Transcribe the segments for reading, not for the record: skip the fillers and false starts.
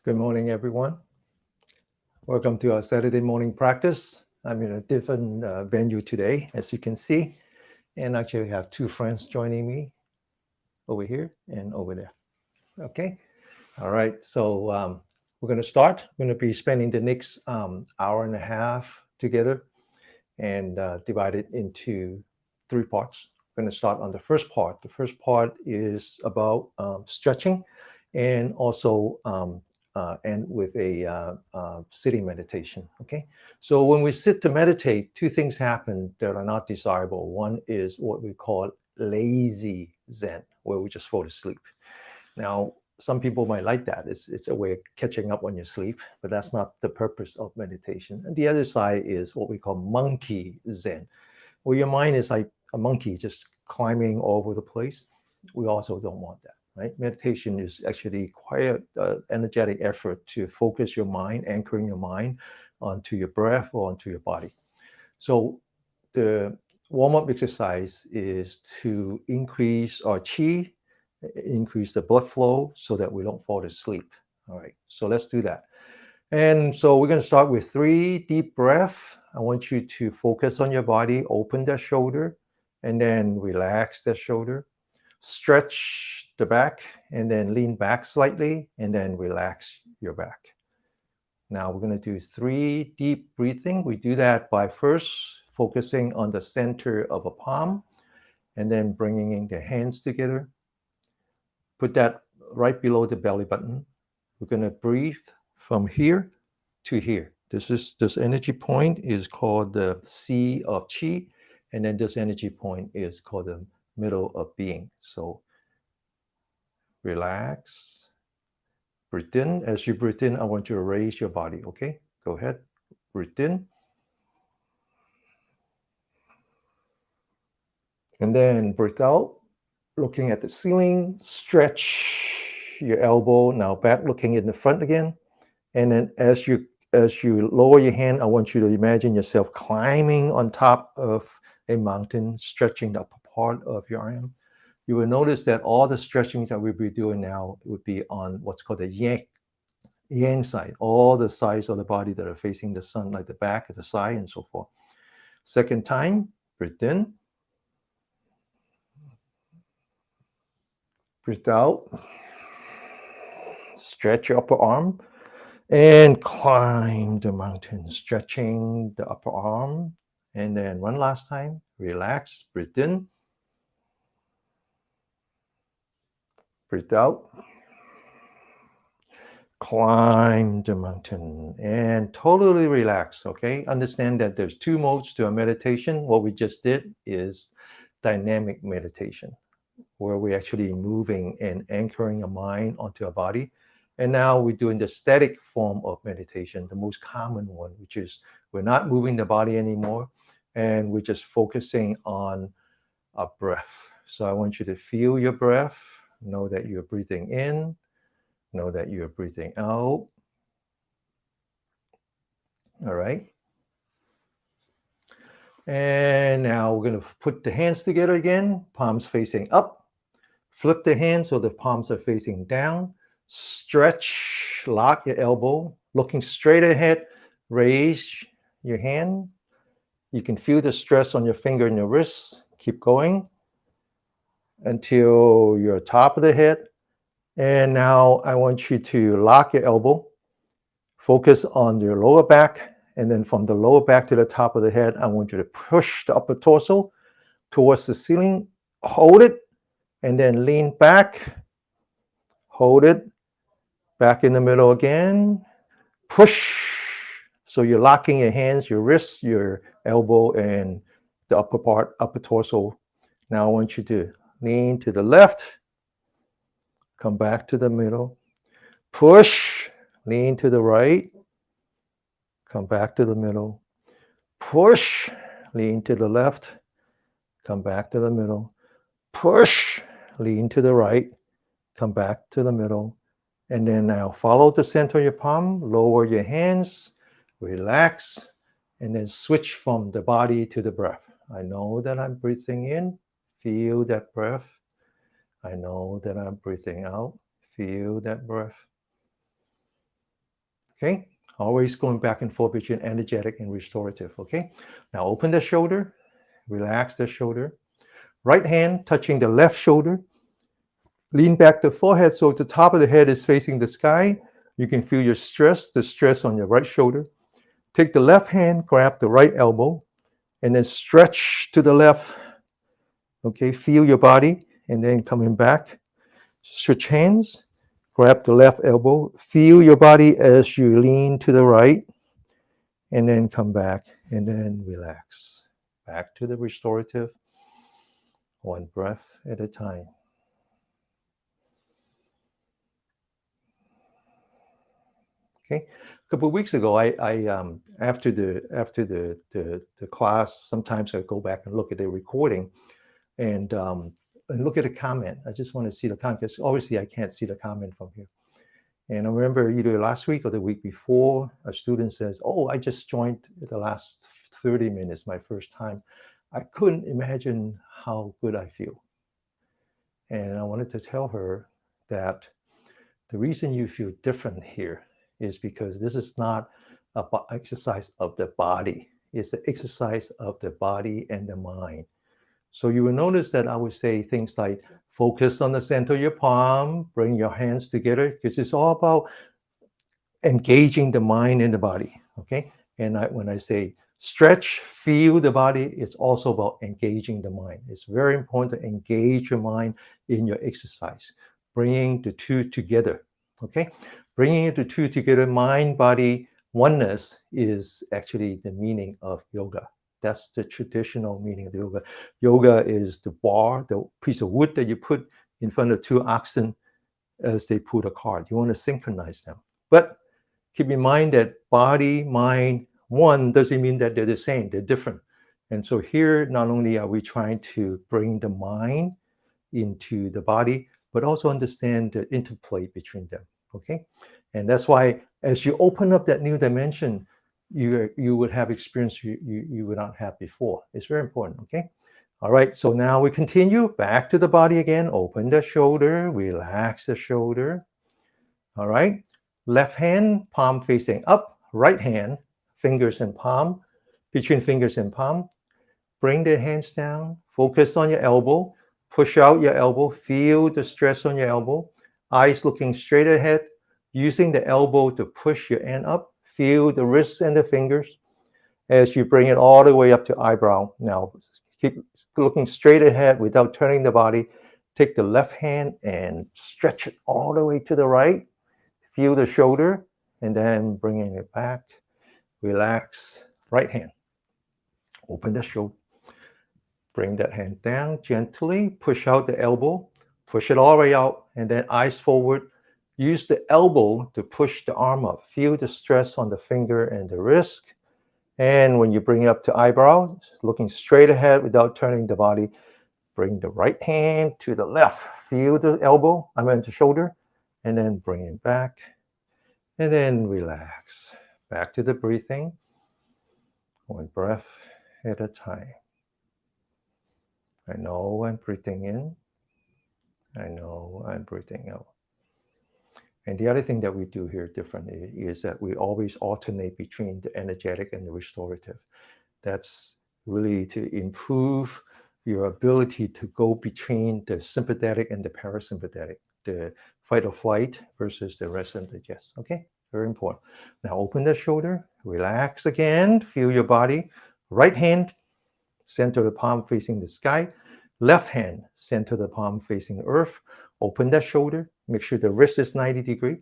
Good morning, everyone. Welcome to our Saturday morning practice. I'm in a different venue today, as you can see. And actually, I have two friends joining me over here and over there. Okay. All right. So we're going to start. We're going to be spending the next hour and a half together and divide it into three parts. We're going to start on the first part. The first part is about stretching and also end with a sitting meditation. Okay. So when we sit to meditate, two things happen that are not desirable. One is what we call lazy Zen, where we just fall asleep. Now, some people might like that. It's a way of catching up on your sleep, but that's not the purpose of meditation. And the other side is what we call monkey Zen, where your mind is like a monkey just climbing all over the place. We also don't want that, right? Meditation is actually quite an energetic effort to focus your mind, anchoring your mind onto your breath or onto your body. So the warm-up exercise is to increase our qi, increase the blood flow so that we don't fall asleep. All right, so let's do that. And so we're going to start with 3 deep breaths. I want you to focus on your body, open that shoulder, and then relax that shoulder. Stretch the back, and then lean back slightly, and then relax your back. Now we're going to do 3 deep breathing. We do that by first focusing on the center of a palm, and then bringing the hands together. Put that right below the belly button. We're going to breathe from here to here. This energy point is called the sea of qi, and then this energy point is called the middle of being. So relax, breathe in. As you breathe in, I want you to raise your body. Okay, go ahead, breathe in, and then breathe out. Looking at the ceiling, stretch your elbow. Now back, looking in the front again. And then as you lower your hand, I want you to imagine yourself climbing on top of a mountain, stretching the upper part of your arm. You will notice that all the stretching that we'll be doing now would be on what's called the yang side, all the sides of the body that are facing the sun, like the back, the side, and so forth. Second time, breathe in, breathe out, stretch your upper arm, and climb the mountain, stretching the upper arm. And then one last time, relax, breathe in, breathe out, climb the mountain, and totally relax. Okay, understand that there's 2 modes to a meditation. What we just did is dynamic meditation, where we're actually moving and anchoring a mind onto a body. And now we're doing the static form of meditation, the most common one, which is we're not moving the body anymore, and we're just focusing on our breath. So I want you to feel your breath, know that you're breathing in, know that you're breathing out. All right. And now we're going to put the hands together again, palms facing up. Flip the hands so the palms are facing down. Stretch, lock your elbow, looking straight ahead. Raise your hand. You can feel the stress on your finger and your wrist. Keep going until you're top of the head. And now I want you to lock your elbow. Focus on your lower back. And then from the lower back to the top of the head, I want you to push the upper torso towards the ceiling. Hold it. And then lean back. Hold it. Back in the middle again. Push. So you're locking your hands, your wrists, your elbow, and the upper part, upper torso. Now I want you to lean to the left. Come back to the middle. Push. Lean to the right. Come back to the middle. Push. Lean to the left. Come back to the middle. Push. Lean to the right. Come back to the middle. And then now follow the center of your palm, lower your hands, relax, and then switch from the body to the breath. I know that I'm breathing in, feel that breath. I know that I'm breathing out, feel that breath. Okay, always going back and forth between energetic and restorative. Okay, now open the shoulder, relax the shoulder. Right hand touching the left shoulder. Lean back the forehead so the top of the head is facing the sky. You can feel the stress on your right shoulder. Take the left hand, grab the right elbow, and then stretch to the left. Okay, feel your body, and then coming back. Switch hands, grab the left elbow, feel your body as you lean to the right, and then come back, and then relax. Back to the restorative, one breath at a time. Okay, a couple of weeks ago, after the class, sometimes I go back and look at the recording, and look at the comment. I just want to see the comment because obviously I can't see the comment from here. And I remember either last week or the week before, a student says, "Oh, I just joined the last 30 minutes, my first time. I couldn't imagine how good I feel." And I wanted to tell her that the reason you feel different here is because this is not an exercise of the body. It's the exercise of the body and the mind. So you will notice that I would say things like focus on the center of your palm, bring your hands together, because it's all about engaging the mind and the body. Okay. And when I say stretch, feel the body, it's also about engaging the mind. It's very important to engage your mind in your exercise, bringing the two together. Okay. Bringing the two together, mind, body, oneness is actually the meaning of yoga. That's the traditional meaning of yoga. Yoga is the bar, the piece of wood that you put in front of two oxen as they pull a cart. You want to synchronize them. But keep in mind that body, mind, one doesn't mean that they're the same, they're different. And so here, not only are we trying to bring the mind into the body, but also understand the interplay between them. Okay. And that's why as you open up that new dimension, you would have experience you would not have before. It's very important. Okay. All right. So now we continue back to the body again. Open the shoulder, relax the shoulder. All right. Left hand, palm facing up. Right hand, fingers and palm, between fingers and palm. Bring the hands down. Focus on your elbow. Push out your elbow. Feel the stress on your elbow. Eyes looking straight ahead. Using the elbow to push your hand up. Feel the wrists and the fingers as you bring it all the way up to eyebrow. Now, keep looking straight ahead without turning the body. Take the left hand and stretch it all the way to the right. Feel the shoulder, and then bringing it back. Relax. Right hand. Open the shoulder. Bring that hand down gently. Push out the elbow. Push it all the way out, and then eyes forward. Use the elbow to push the arm up. Feel the stress on the finger and the wrist. And when you bring it up to eyebrow, looking straight ahead without turning the body, bring the right hand to the left. Feel the elbow, the shoulder, and then bring it back. And then relax. Back to the breathing. One breath at a time. I know I'm breathing in. I know I'm breathing out. And the other thing that we do here differently is that we always alternate between the energetic and the restorative. That's really to improve your ability to go between the sympathetic and the parasympathetic, the fight or flight versus the rest and digest. Okay, very important. Now open the shoulder, relax again, feel your body. Right hand, center the palm facing the sky. Left hand, center the palm facing earth. Open that shoulder, make sure the wrist is 90 degrees.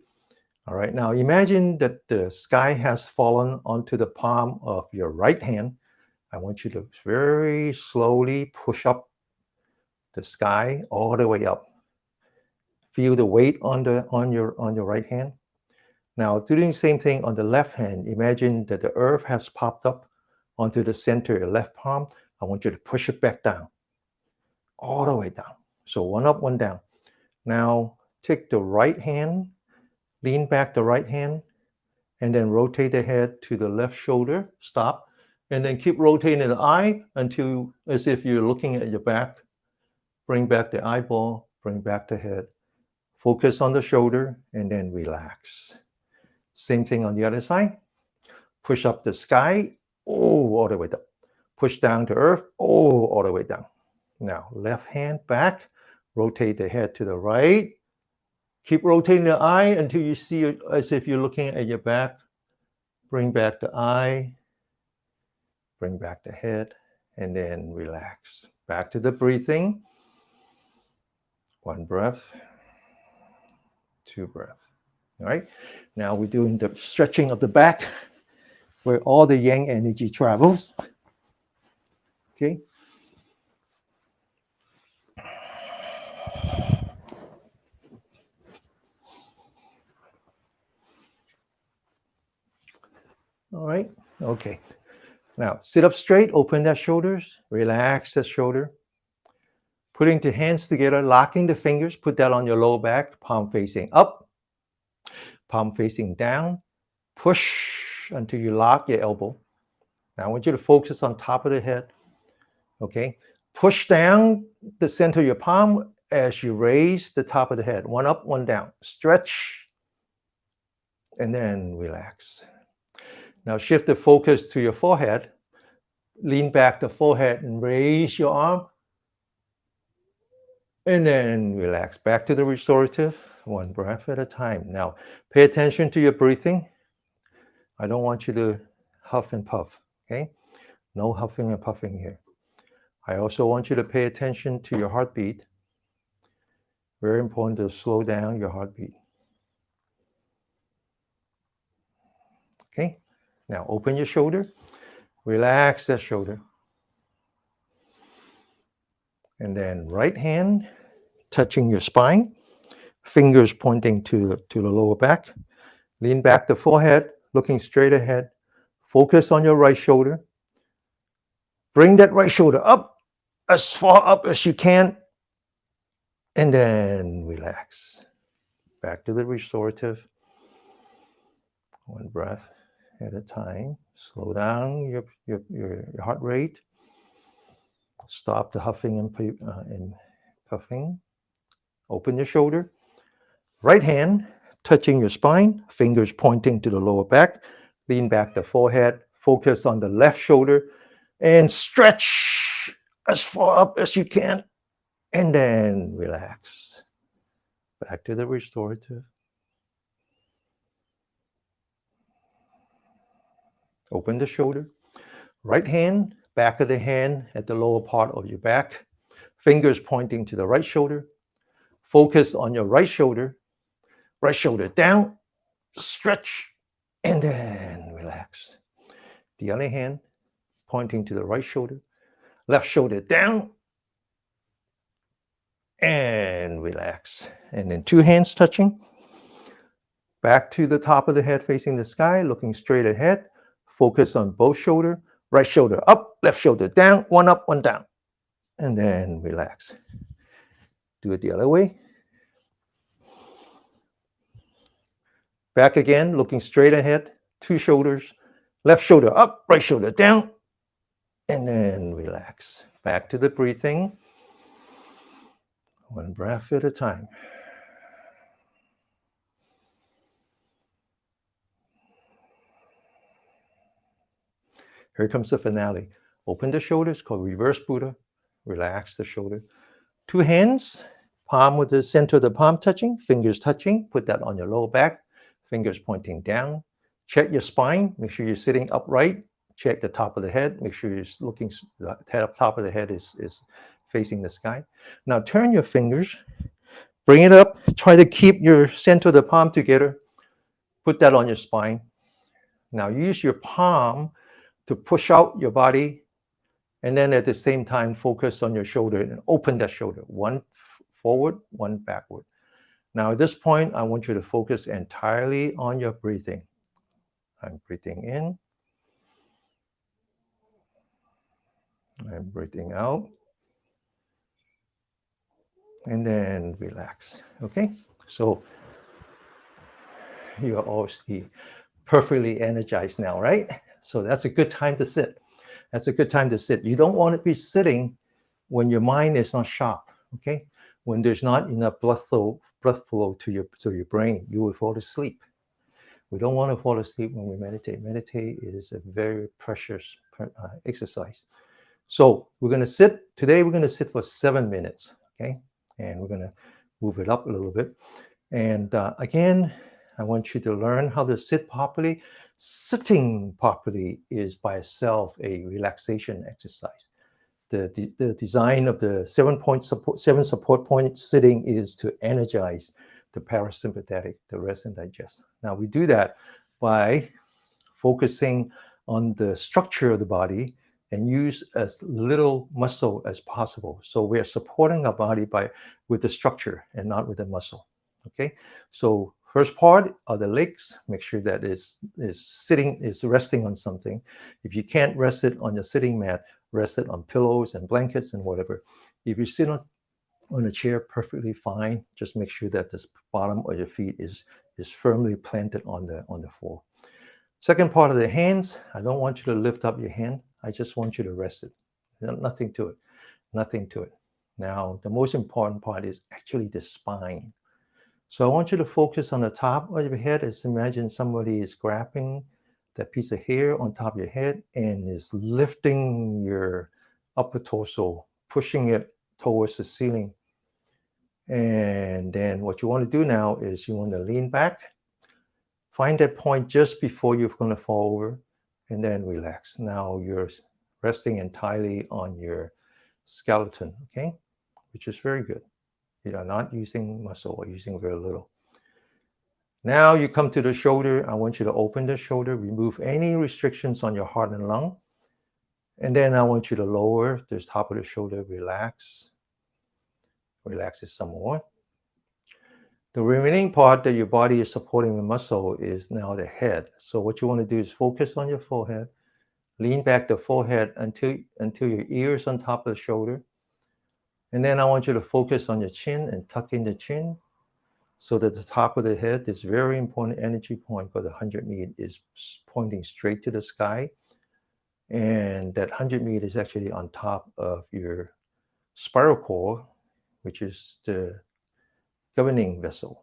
All right, now imagine that the sky has fallen onto the palm of your right hand. I want you to very slowly push up the sky all the way up. Feel the weight on your right hand. Now, doing the same thing on the left hand, imagine that the earth has popped up onto the center of your left palm. I want you to push it back down, all the way down. So one up, one down. Now, take the right hand, lean back the right hand, and then rotate the head to the left shoulder. Stop. And then keep rotating the eye until as if you're looking at your back. Bring back the eyeball, bring back the head. Focus on the shoulder and then relax. Same thing on the other side. Push up the sky, oh, all the way up. Push down to earth, oh, all the way down. Now, left hand back, rotate the head to the right. Keep rotating the eye until you see it as if you're looking at your back. Bring back the eye, bring back the head, and then relax. Back to the breathing. 1 breath, 2 breaths. All right. Now we're doing the stretching of the back where all the yang energy travels. Okay. All right. Okay. Now sit up straight, open the shoulders, relax the shoulder. Putting the hands together, locking the fingers, put that on your lower back, palm facing up, palm facing down. Push until you lock your elbow. Now I want you to focus on top of the head. Okay. Push down the center of your palm as you raise the top of the head. 1 up, 1 down. Stretch. And then relax. Now shift the focus to your forehead. Lean back the forehead and raise your arm. And then relax. Back to the restorative. 1 breath at a time. Now pay attention to your breathing. I don't want you to huff and puff. Okay? No huffing and puffing here. I also want you to pay attention to your heartbeat. Very important to slow down your heartbeat. Okay, now open your shoulder, relax that shoulder. And then right hand touching your spine, fingers pointing to the lower back. Lean back the forehead, looking straight ahead. Focus on your right shoulder. Bring that right shoulder up, as far up as you can. And then relax. Back to the restorative. 1 breath at a time. Slow down your heart rate. Stop the huffing and puffing. Open your shoulder. Right hand touching your spine, fingers pointing to the lower back. Lean back the forehead. Focus on the left shoulder and stretch as far up as you can. And then relax. Back to the restorative. Open the shoulder. Right hand, back of the hand at the lower part of your back. Fingers pointing to the right shoulder. Focus on your right shoulder. Right shoulder down. Stretch. And then relax. The other hand pointing to the right shoulder. Left shoulder down. And relax. And then 2 hands touching. Back to the top of the head facing the sky, looking straight ahead. Focus on both shoulders. Right shoulder up, left shoulder down. 1 up, 1 down. And then relax. Do it the other way. Back again, looking straight ahead. 2 shoulders. Left shoulder up, right shoulder down. And then relax. Back to the breathing. 1 breath at a time. Here comes the finale. Open the shoulders, called reverse Buddha. Relax the shoulder. 2 hands, palm with the center of the palm touching, fingers touching. Put that on your lower back, fingers pointing down. Check your spine. Make sure you're sitting upright. Check the top of the head. Make sure you're looking, the top of the head is facing the sky. Now turn your fingers, bring it up. Try to keep your center of the palm together. Put that on your spine. Now use your palm to push out your body, and then at the same time focus on your shoulder and open that shoulder. 1 forward, 1 backward. Now at this point, I want you to focus entirely on your breathing. I'm breathing in. I'm breathing out. And then relax. Okay? So you are obviously perfectly energized now, right? So that's a good time to sit. That's a good time to sit. You don't want to be sitting when your mind is not sharp, okay? When there's not enough blood flow to your brain, you will fall asleep. We don't want to fall asleep when we meditate. Meditate is a very precious exercise. So we're going to sit, today we're going to sit for 7 minutes, okay? And we're going to move it up a little bit. And again, I want you to learn how to sit properly. Sitting properly is by itself a relaxation exercise. The design of the 7 support point sitting is to energize the parasympathetic, the rest and digest. Now we do that by focusing on the structure of the body and use as little muscle as possible. So we are supporting our body with the structure and not with the muscle. Okay. So first part are the legs. Make sure that is resting on something. If you can't rest it on your sitting mat, rest it on pillows and blankets and whatever. If you sit on a chair, perfectly fine. Just make sure that the bottom of your feet is firmly planted on the floor. Second part of the hands, I don't want you to lift up your hand. I just want you to rest it. Nothing to it. Nothing to it. Now, the most important part is actually the spine. So I want you to focus on the top of your head. As imagine somebody is grabbing that piece of hair on top of your head and is lifting your upper torso, pushing it towards the ceiling. And then what you want to do now is you want to lean back. Find that point just before you're going to fall over and then relax. Now you're resting entirely on your skeleton, okay? Which is very good. You are not using muscle or using very little. Now you come to the shoulder. I want you to open the shoulder, remove any restrictions on your heart and lung. And then I want you to lower the top of the shoulder, relax. Relax it some more. The remaining part that your body is supporting the muscle is now the head. So what you want to do is focus on your forehead, lean back the forehead until your ears on top of the shoulder. And then I want you to focus on your chin and tuck in the chin so that the top of the head, this very important energy point called the 100 meter, is pointing straight to the sky. And that 100 meter is actually on top of your spiral cord, which is the governing vessel.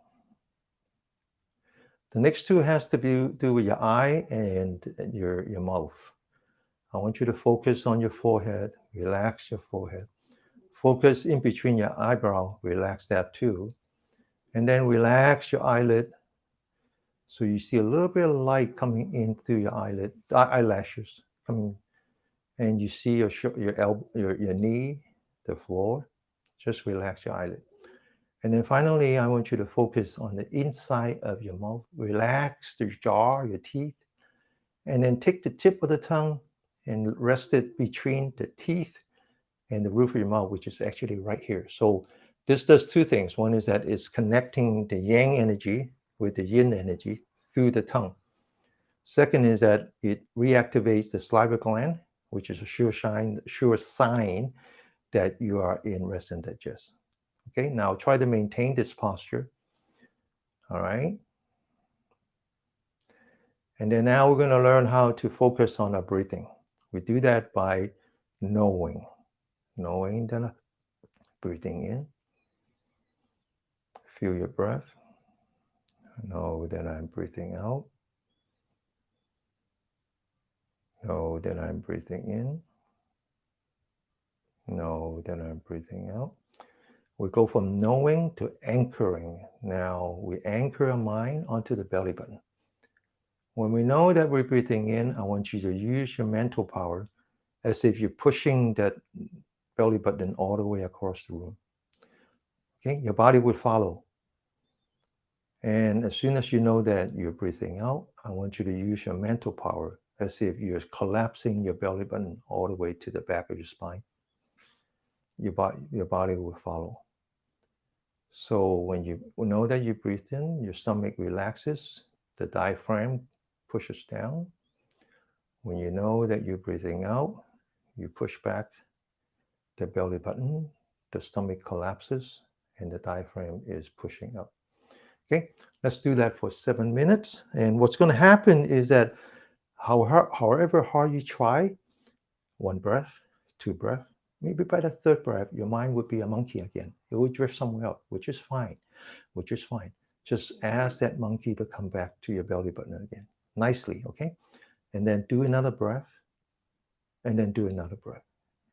The next two has to do with your eye and your mouth. I want you to focus on your forehead, relax your forehead. Focus in between your eyebrow, relax that too. And then relax your eyelid. So you see a little bit of light coming in through your eyelashes coming, and you see your knee, the floor. Just relax your eyelid. And then finally, I want you to focus on the inside of your mouth. Relax the jaw, your teeth. And then take the tip of the tongue and rest it between the teeth and the roof of your mouth, which is actually right here. So this does two things. One is that it's connecting the yang energy with the yin energy through the tongue. Second is that it reactivates the salivary gland, which is a sure sign that you are in rest and digest. Okay, now try to maintain this posture. All right. And then now we're going to learn how to focus on our breathing. We do that by knowing that breathing in. Feel your breath. Know that I'm breathing out. Know that I'm breathing in. Know that I'm breathing out. We go from knowing to anchoring. Now we anchor our mind onto the belly button. When we know that we're breathing in, I want you to use your mental power as if you're pushing that belly button all the way across the room. Okay, your body would follow. And as soon as you know that you're breathing out, I want you to use your mental power as if you're collapsing your belly button all the way to the back of your spine. Your body will follow. So when you know that you breathe in, your stomach relaxes, the diaphragm pushes down. When you know that you're breathing out, you push back the belly button, the stomach collapses, and the diaphragm is pushing up. Okay, let's do that for 7 minutes. And what's going to happen is that however hard you try, 1 breath, 2 breaths, maybe by the 3rd breath, your mind would be a monkey again. It would drift somewhere else, which is fine. just ask that monkey to come back to your belly button again, nicely, okay? And then do another breath, and then do another breath.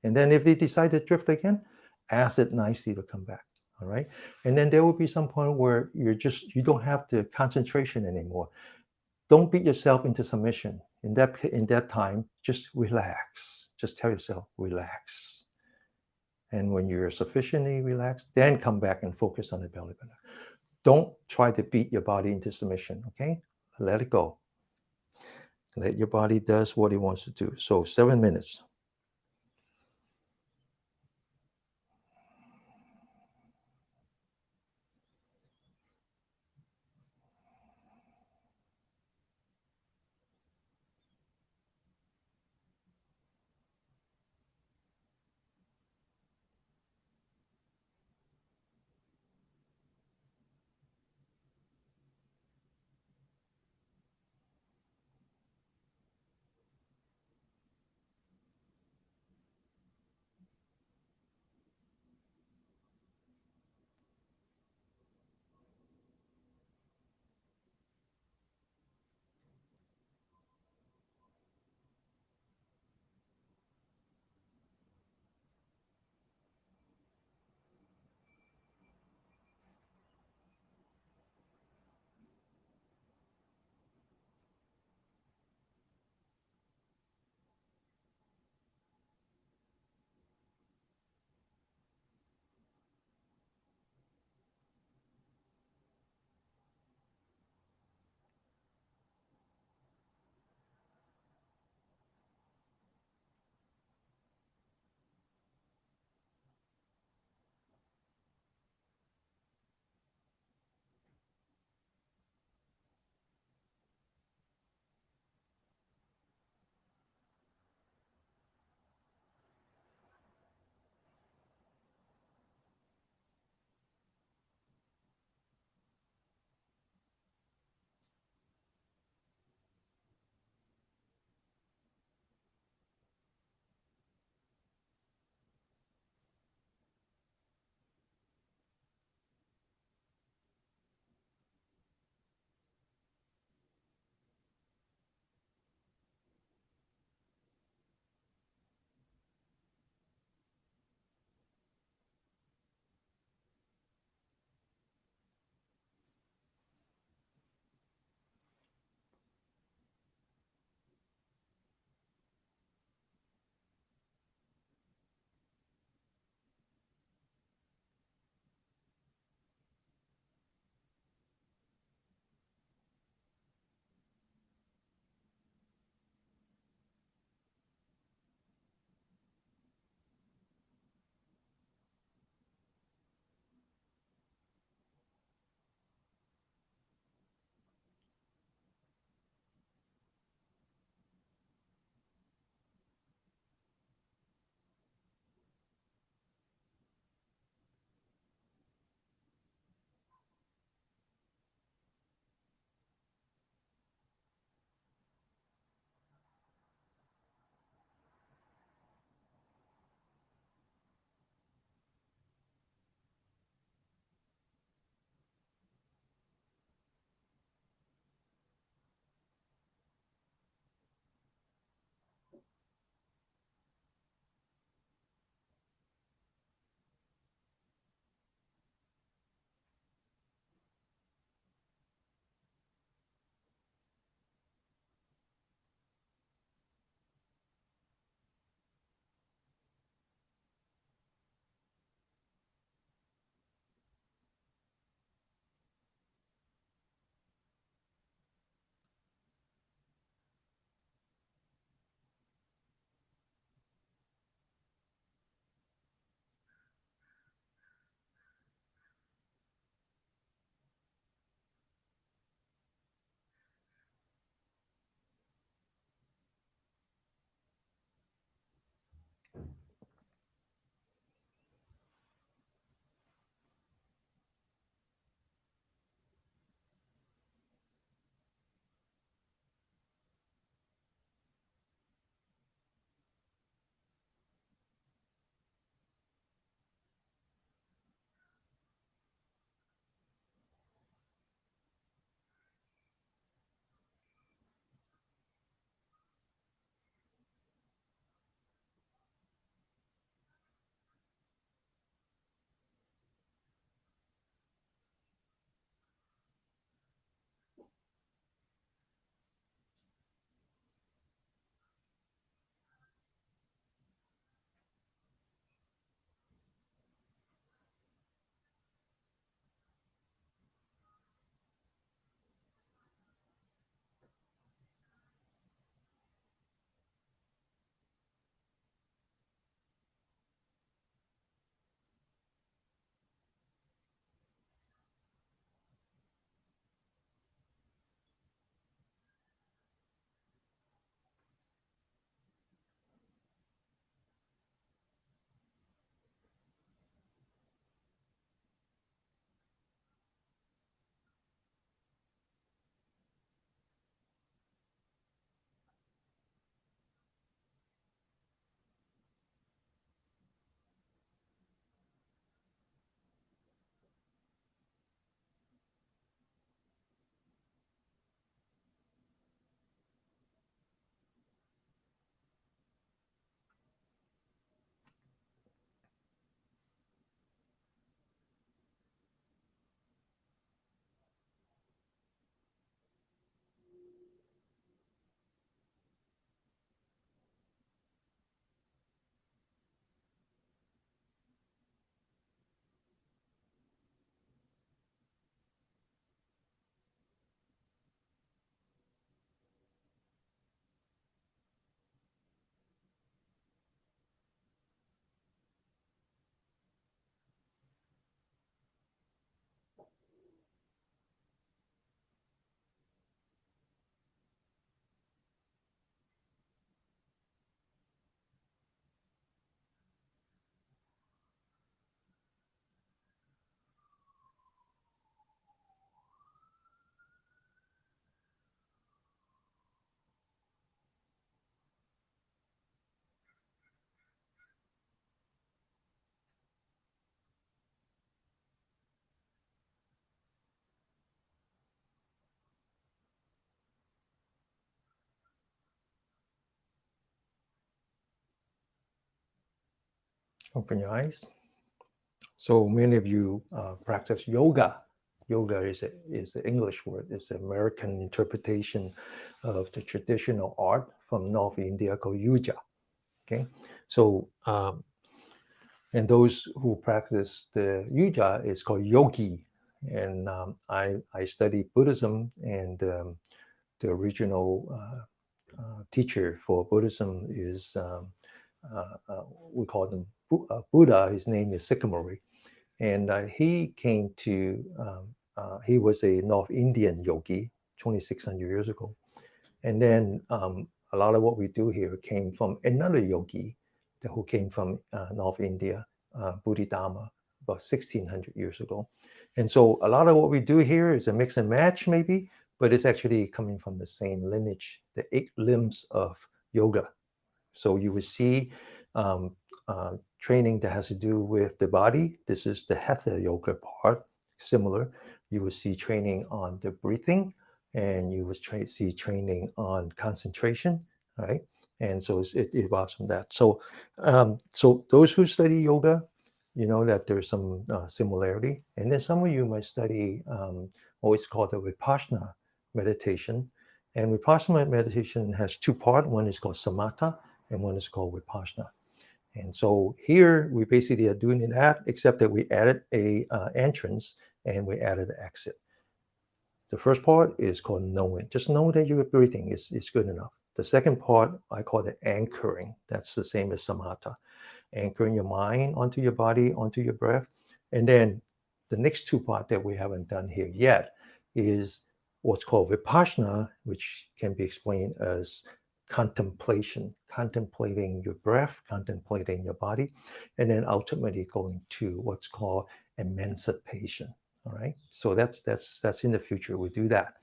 And then if they decide to drift again, ask it nicely to come back, all right? And then there will be some point where you don't have the concentration anymore. Don't beat yourself into submission. In that time, just relax. Just tell yourself, relax. And when you're sufficiently relaxed, then come back and focus on the belly button. Don't try to beat your body into submission, okay? Let it go. Let your body does what it wants to do. So 7 minutes. Open your eyes. So many of you practice yoga. Yoga is an English word. It's an American interpretation of the traditional art from North India called yuja. Okay, so and those who practice the yuja is called yogi. And I study Buddhism, and the original teacher for Buddhism is we call them Buddha. His name is Sikamori, and he came to. He was a North Indian yogi 2,600 years ago, and then a lot of what we do here came from another yogi who came from North India, Bodhidharma, about 1,600 years ago. And so a lot of what we do here is a mix and match, maybe, but it's actually coming from the same lineage, the 8 limbs of yoga. So you will see training that has to do with the body. This is the hatha yoga part, similar. You will see training on the breathing, and you will see training on concentration, right? And so it evolves from that. So, so those who study yoga, you know that there's some similarity. And then some of you might study what is called the Vipassana meditation. And Vipassana meditation has 2 parts. One is called samatha, and one is called Vipassana. And so here we basically are doing that, except that we added a entrance and we added an exit. The first part is called knowing. Just know that you're breathing is good enough. The second part, I call it anchoring. That's the same as samatha. Anchoring your mind onto your body, onto your breath. And then the next 2 parts that we haven't done here yet is what's called vipassana, which can be explained as contemplation, contemplating your breath, contemplating your body, and then ultimately going to what's called emancipation. All right. So that's in the future. We do that.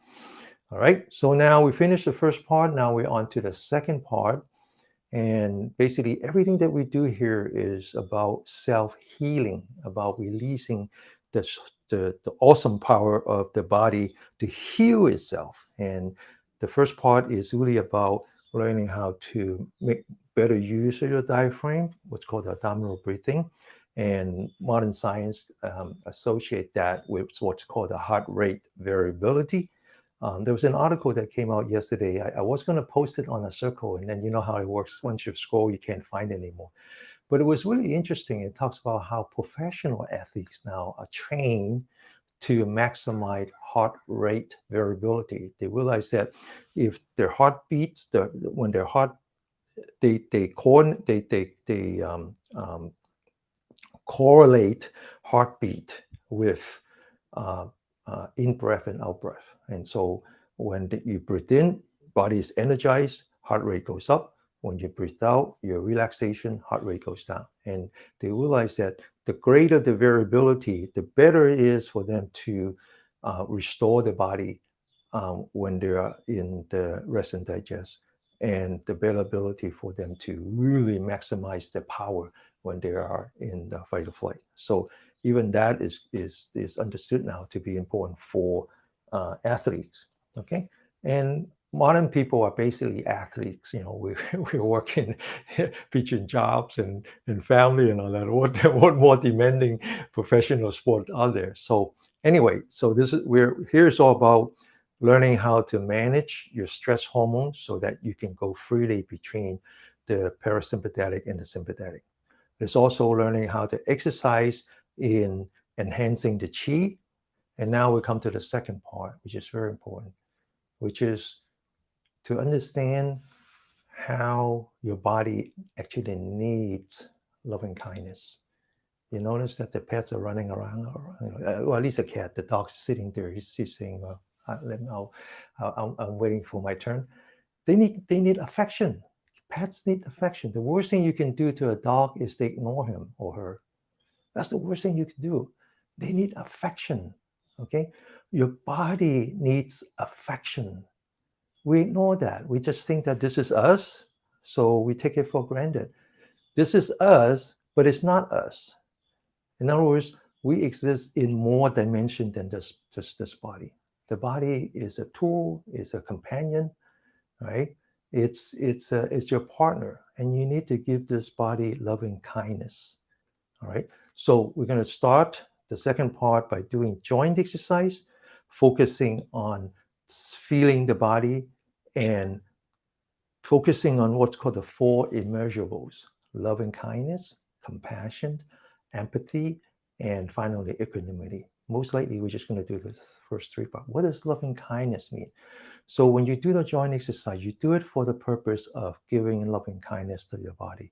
All right. So now we finished the first part. Now we're on to the second part. And basically, everything that we do here is about self-healing, about releasing the awesome power of the body to heal itself. And the first part is really about learning how to make better use of your diaphragm, what's called abdominal breathing. And modern science associate that with what's called the heart rate variability. There was an article that came out yesterday. I was going to post it on a circle, and then you know how it works. Once you scroll, you can't find it anymore. But it was really interesting. It talks about how professional athletes now are trained to maximize heart rate variability. They realize that if their heart beats, when their heart they correlate heartbeat with uh, in breath and out breath. And so when you breathe in, body is energized, heart rate goes up. When you breathe out, your relaxation, heart rate goes down. And they realize that the greater the variability, the better it is for them to restore the body when they are in the rest and digest, and the better ability for them to really maximize their power when they are in the fight or flight. So even that is understood now to be important for athletes. Okay, and modern people are basically athletes. You know, we're working between jobs and family and all that. What more demanding professional sport are there? So anyway, so this is here's all about learning how to manage your stress hormones so that you can go freely between the parasympathetic and the sympathetic. There's also learning how to exercise in enhancing the chi. And now we come to the second part, which is very important, which is to understand how your body actually needs loving kindness. You notice that the pets are running around, or at least a cat. The dog's sitting there. He's saying, "Well, I'm waiting for my turn." They need affection. Pets need affection. The worst thing you can do to a dog is to ignore him or her. That's the worst thing you can do. They need affection. Okay, your body needs affection. We ignore that. We just think that this is us, so we take it for granted. This is us, but it's not us. In other words, we exist in more dimension than just this body. The body is a tool, is a companion, right? It's your partner, and you need to give this body loving kindness. All right. So we're going to start the second part by doing joint exercise, focusing on feeling the body and focusing on what's called the four immeasurables: loving kindness, compassion, empathy, and finally equanimity. Most likely, we're just going to do the first three parts. What does loving kindness mean? So when you do the joint exercise, you do it for the purpose of giving loving kindness to your body.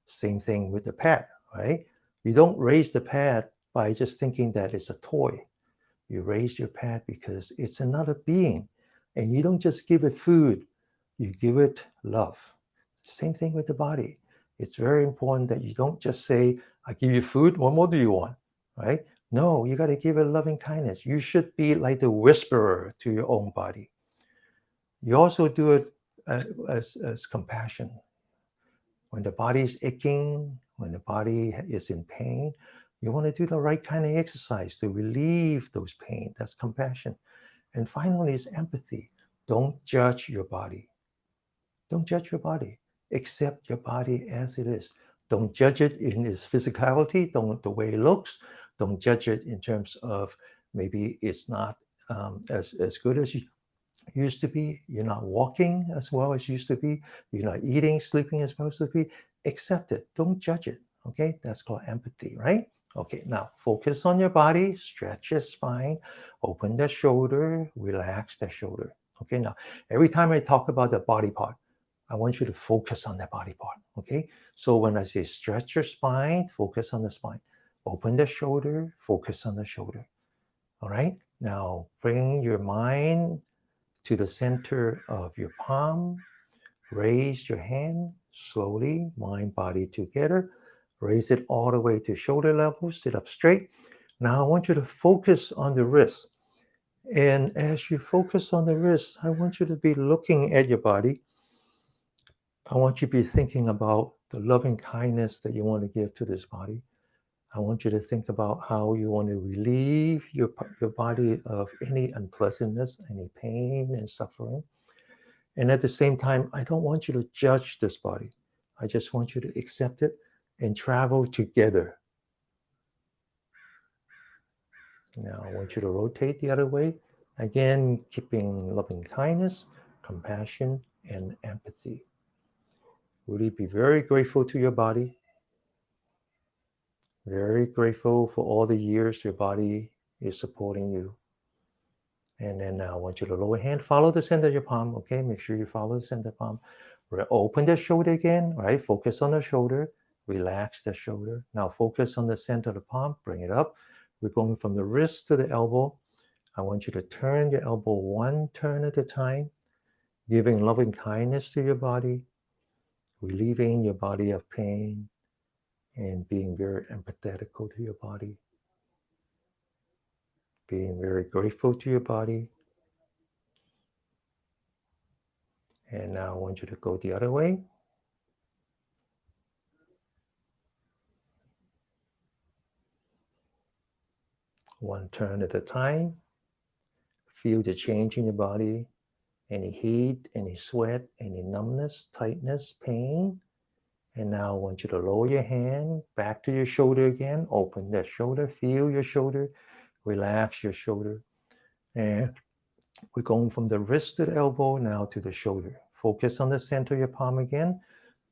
Same thing with the pet, right? You don't raise the pet by just thinking that it's a toy. You raise your pet because it's another being. And you don't just give it food, you give it love. Same thing with the body. It's very important that you don't just say, I give you food, what more do you want? Right? No, you got to give it loving kindness. You should be like the whisperer to your own body. You also do it as compassion. When the body is aching, when the body is in pain, you want to do the right kind of exercise to relieve those pain. That's compassion. And finally, is empathy. Don't judge your body. Don't judge your body. Accept your body as it is. Don't judge it in its physicality, don't the way it looks. Don't judge it in terms of maybe it's not as good as you used to be. You're not walking as well as you used to be. You're not eating, sleeping as supposed to be. Accept it. Don't judge it. Okay, that's called empathy, right? Okay, now focus on your body, stretch your spine, open the shoulder, relax the shoulder. Okay, now every time I talk about the body part, I want you to focus on that body part. Okay, so when I say stretch your spine, focus on the spine. Open the shoulder, focus on the shoulder. All right, now bring your mind to the center of your palm. Raise your hand slowly, mind, body together. Raise it all the way to shoulder level. Sit up straight. Now I want you to focus on the wrist. And as you focus on the wrist, I want you to be looking at your body. I want you to be thinking about the loving kindness that you want to give to this body. I want you to think about how you want to relieve your body of any unpleasantness, any pain and suffering. And at the same time, I don't want you to judge this body. I just want you to accept it and travel together. Now, I want you to rotate the other way. Again, keeping loving kindness, compassion, and empathy. Really be very grateful to your body. Very grateful for all the years your body is supporting you. And then now I want you to lower hand, follow the center of your palm. Okay, make sure you follow the center palm. Open the shoulder again, right? Focus on the shoulder, relax the shoulder. Now focus on the center of the palm, bring it up. We're going from the wrist to the elbow. I want you to turn your elbow one turn at a time, giving loving kindness to your body, relieving your body of pain, and being very empathetic to your body, being very grateful to your body. And now I want you to go the other way. One turn at a time. Feel the change in your body. Any heat, any sweat, any numbness, tightness, pain. And now I want you to lower your hand back to your shoulder again. Open that shoulder. Feel your shoulder. Relax your shoulder. And we're going from the wrist to the elbow now to the shoulder. Focus on the center of your palm again.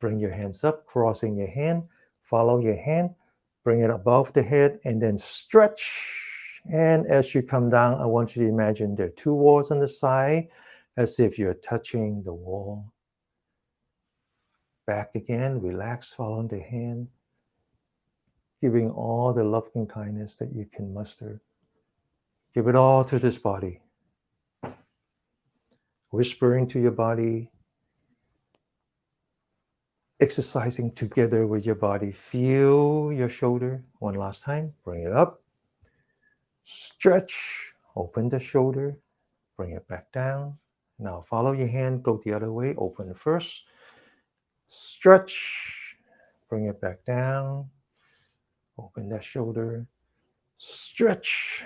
Bring your hands up, crossing your hand. Follow your hand. Bring it above the head and then stretch. And as you come down, I want you to imagine there are two walls on the side as if you're touching the wall. Back again, relax, following the hand, giving all the love and kindness that you can muster. Give it all to this body. Whispering to your body, exercising together with your body. Feel your shoulder one last time. Bring it up. Stretch. Open the shoulder. Bring it back down. Now follow your hand. Go the other way. Open first. Stretch. Bring it back down. Open that shoulder. Stretch.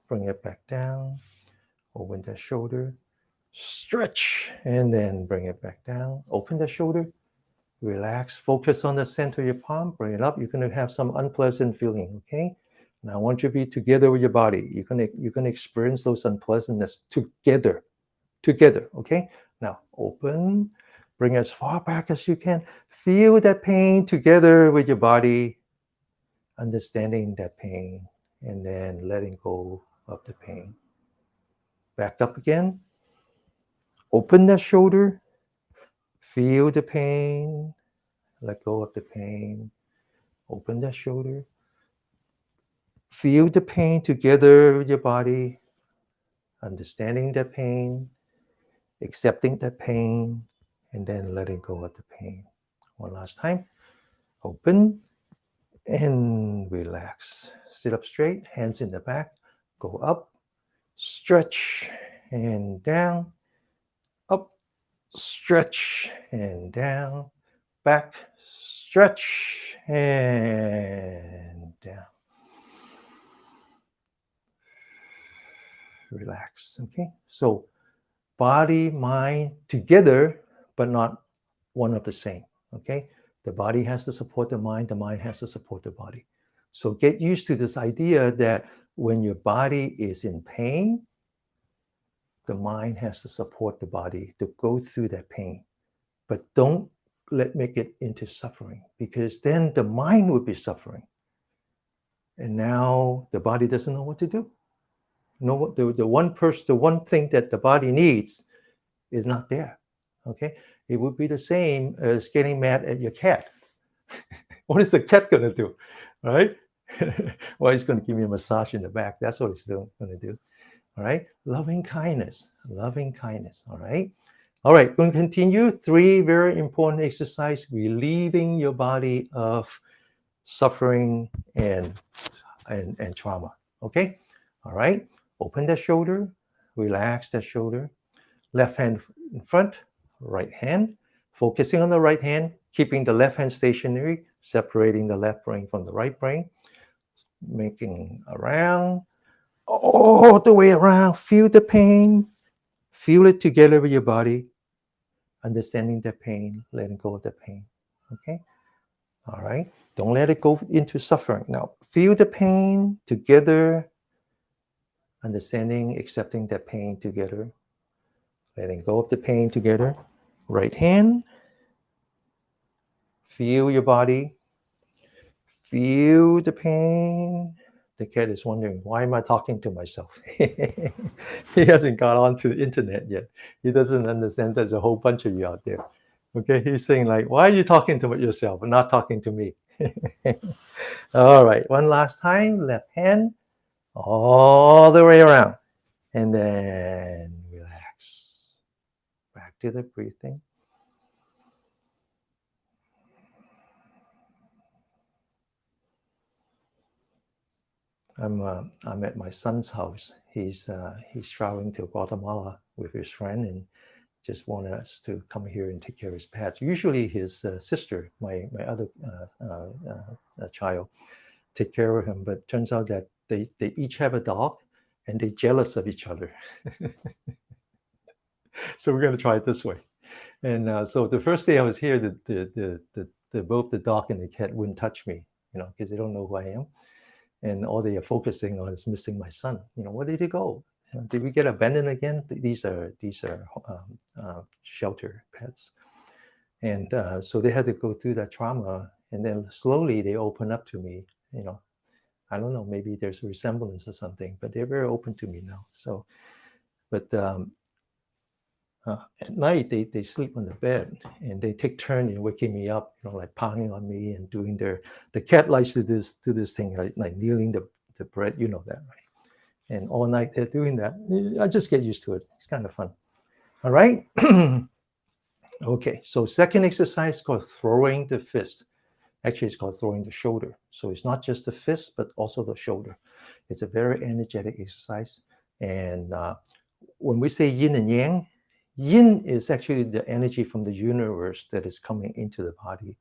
Bring it back down. Open that shoulder. Stretch. And then bring it back down. Open the shoulder. Relax. Focus on the center of your palm. Bring it up. You're going to have some unpleasant feeling, okay? Now I want you to be together with your body. You're gonna experience those unpleasantness together, okay? Now open. Bring as far back as you can. Feel that pain together with your body, understanding that pain, and then letting go of the pain. Back up again. Open that shoulder. Feel the pain. Let go of the pain. Open that shoulder. Feel the pain together with your body, understanding that pain, accepting that pain, and then letting go of the pain. One last time. Open and relax. Sit up straight, hands in the back. Go up, stretch, and down. Up, stretch, and down. Back, stretch, and down. Relax. Okay. So body, mind together, but not one of the same. Okay. The body has to support the mind has to support the body. So get used to this idea that when your body is in pain, the mind has to support the body to go through that pain. But don't make it into suffering, because then the mind would be suffering. And now the body doesn't know what to do. No, the one thing that the body needs is not there. Okay, it would be the same as getting mad at your cat. What is the cat gonna do, right? Well, he's gonna give me a massage in the back. That's what he's gonna do. All right, loving kindness. All right, we're going to continue. 3 very important exercise: relieving your body of suffering and trauma. Okay, all right. Open the shoulder, relax the shoulder. Left hand in front, right hand. Focusing on the right hand, keeping the left hand stationary, separating the left brain from the right brain. Making around, all the way around. Feel the pain. Feel it together with your body. Understanding the pain, letting go of the pain. Okay? All right? Don't let it go into suffering. Now, feel the pain together. Understanding, accepting that pain together. Letting go of the pain together. Right hand. Feel your body. Feel the pain. The cat is wondering, why am I talking to myself? He hasn't got onto the internet yet. He doesn't understand there's a whole bunch of you out there. Okay, he's saying like, why are you talking to yourself and not talking to me? All right, one last time. Left hand all the way around. And then relax. Back to the breathing. I'm at my son's house. He's traveling to Guatemala with his friend and just wanted us to come here and take care of his pets. Usually his sister, my other child, take care of him. But turns out that they each have a dog and they're jealous of each other. So we're going to try it this way. And so the first day I was here, both the dog and the cat wouldn't touch me, because they don't know who I am. And all they are focusing on is missing my son. Where did he go? Did we get abandoned again? These are shelter pets. And so they had to go through that trauma. And then slowly they open up to me. I don't know, maybe there's a resemblance or something, but they're very open to me now. So, but at night they sleep on the bed and they take turn in waking me up, like pounding on me and doing the cat likes to do this thing like kneeling the bread, that, right? And all night they're doing that. I just get used to it. It's kind of fun. All right. Okay, so second exercise called throwing the fist. Actually, it's called throwing the shoulder. So it's not just the fist, but also the shoulder. It's a very energetic exercise. And when we say yin and yang, yin is actually the energy from the universe that is coming into the body.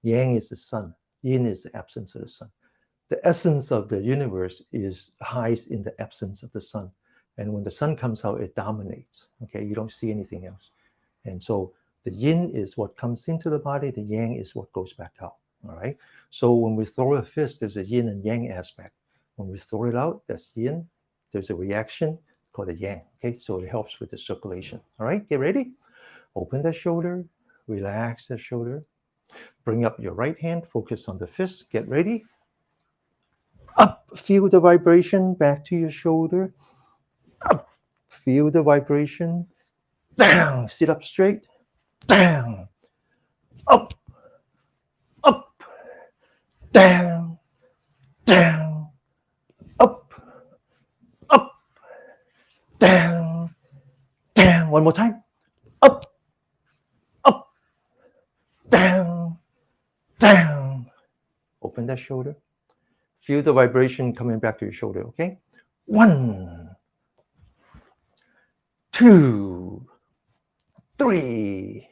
Yang is the sun. Yin is the absence of the sun. The essence of the universe hides in the absence of the sun. And when the sun comes out, it dominates. Okay, you don't see anything else. And so The yin is what comes into the body, the yang is what goes back out. All right. So when we throw a fist, there's a yin and yang aspect. When we throw it out, that's yin. There's a reaction called a yang. Okay. So it helps with the circulation. All right. Get ready. Open the shoulder. Relax the shoulder. Bring up your right hand. Focus on the fist. Get ready. Up. Feel the vibration back to your shoulder. Up. Feel the vibration. Down. Sit up straight. Down. Up. Up. Down. Down. Up. Up. Down. Down. One more time. Up. Up. Down. Down. Open that shoulder. Feel the vibration coming back to your shoulder, okay? 1, 2, 3,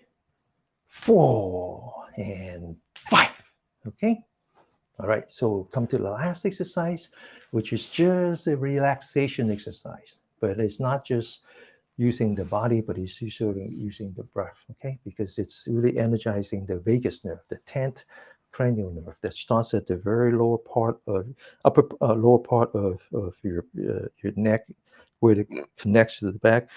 4, and 5. Okay? All right, so come to the last exercise, which is just a relaxation exercise. But it's not just using the body, but it's usually using the breath, okay? Because it's really energizing the vagus nerve, the 10th cranial nerve that starts at the very lower part of lower part of your neck, where it connects to the back,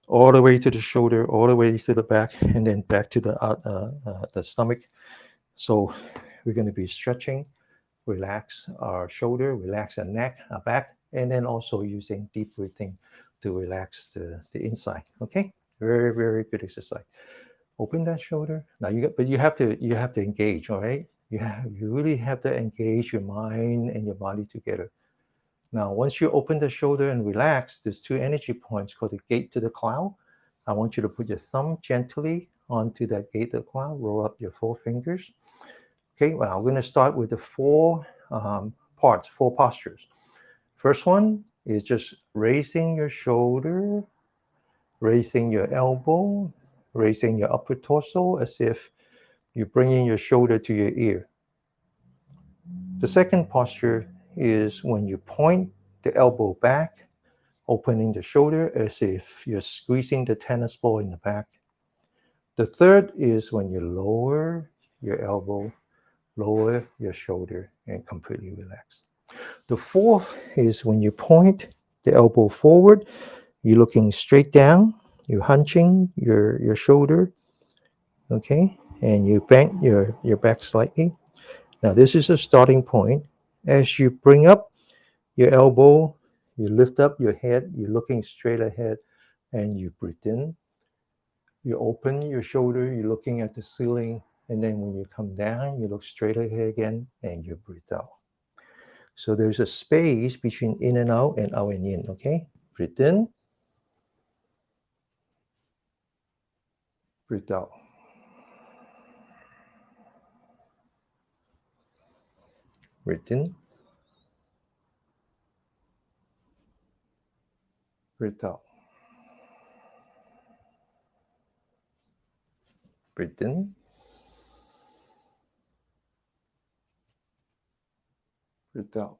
all the way to the shoulder, all the way to the back, and then back to the stomach. So we're going to be stretching, relax our shoulder, relax our neck, our back, and then also using deep breathing to relax the inside. Okay, very, very good exercise. Open that shoulder. Now but you have to engage. All right, you really have to engage your mind and your body together. Now, once you open the shoulder and relax, there's 2 energy points called the gate to the cloud. I want you to put your thumb gently onto that gate to the cloud. Roll up your 4 fingers. Okay, well, I'm going to start with the 4 parts, 4 postures. First one is just raising your shoulder, raising your elbow, raising your upper torso as if you're bringing your shoulder to your ear. The second posture is when you point the elbow back, opening the shoulder as if you're squeezing the tennis ball in the back. The third is when you lower your elbow, lower your shoulder, and completely relax. The fourth is when you point the elbow forward, you're looking straight down, you're hunching your shoulder, okay, and you bend your back slightly. Now this is a starting point. As you bring up your elbow, you lift up your head, you're looking straight ahead, and you breathe in. You open your shoulder, you're looking at the ceiling, and then when you come down, you look straight ahead again, and you breathe out. So there's a space between in and out and in, okay? Breathe in, breathe out. Breathe in, breathe out. Breathe in, breathe out.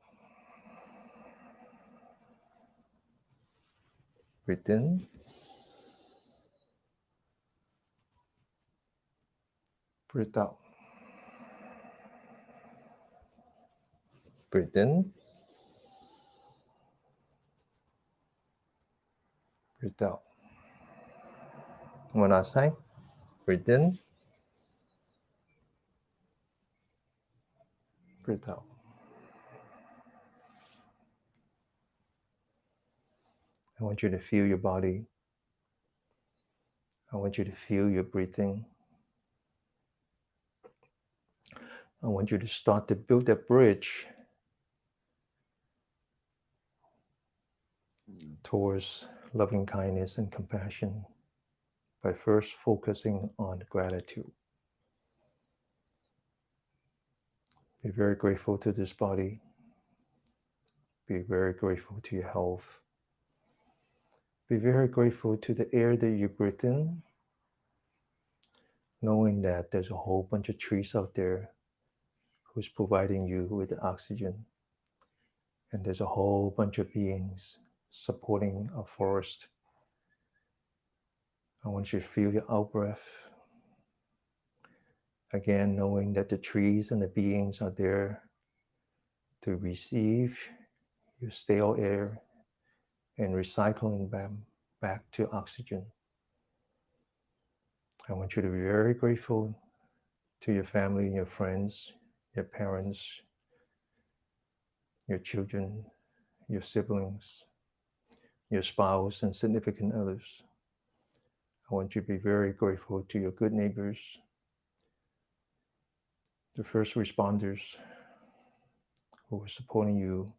Breathe in, breathe out. Breathe in, breathe out. One last time. Breathe in, breathe out. I want you to feel your body. I want you to feel your breathing. I want you to start to build that bridge towards loving kindness and compassion by first focusing on gratitude. Be very grateful to this body. Be very grateful to your health. Be very grateful to the air that you breathe in, knowing that there's a whole bunch of trees out there who's providing you with the oxygen. And there's a whole bunch of beings supporting a forest. I want you to feel your out breath Again, knowing that the trees and the beings are there to receive your stale air and recycling them back to oxygen. I want you to be very grateful to your family, your friends, your parents, your children, your siblings, your spouse, and significant others. I want you to be very grateful to your good neighbors, the first responders who are supporting you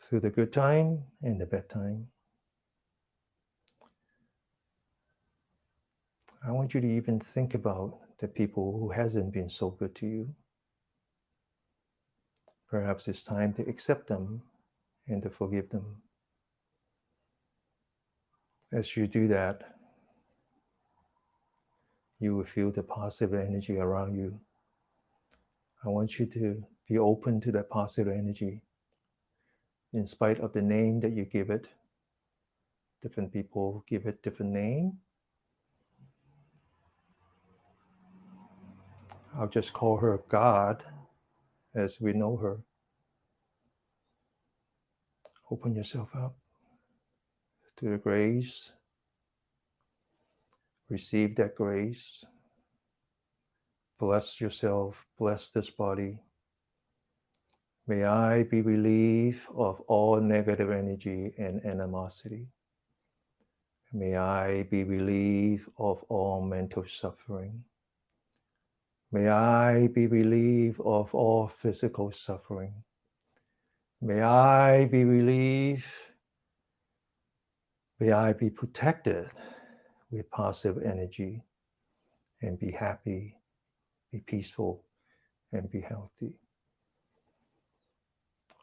through the good time and the bad time. I want you to even think about the people who hasn't been so good to you. Perhaps it's time to accept them and to forgive them. As you do that, you will feel the positive energy around you. I want you to be open to that positive energy in spite of the name that you give it. Different people give it different name. I'll just call her God as we know her. Open yourself up to the grace. Receive that grace. Bless yourself. Bless this body. May I be relieved of all negative energy and animosity. May I be relieved of all mental suffering. May I be relieved of all physical suffering. May I be relieved. May I be protected with positive energy and be happy, be peaceful, and be healthy.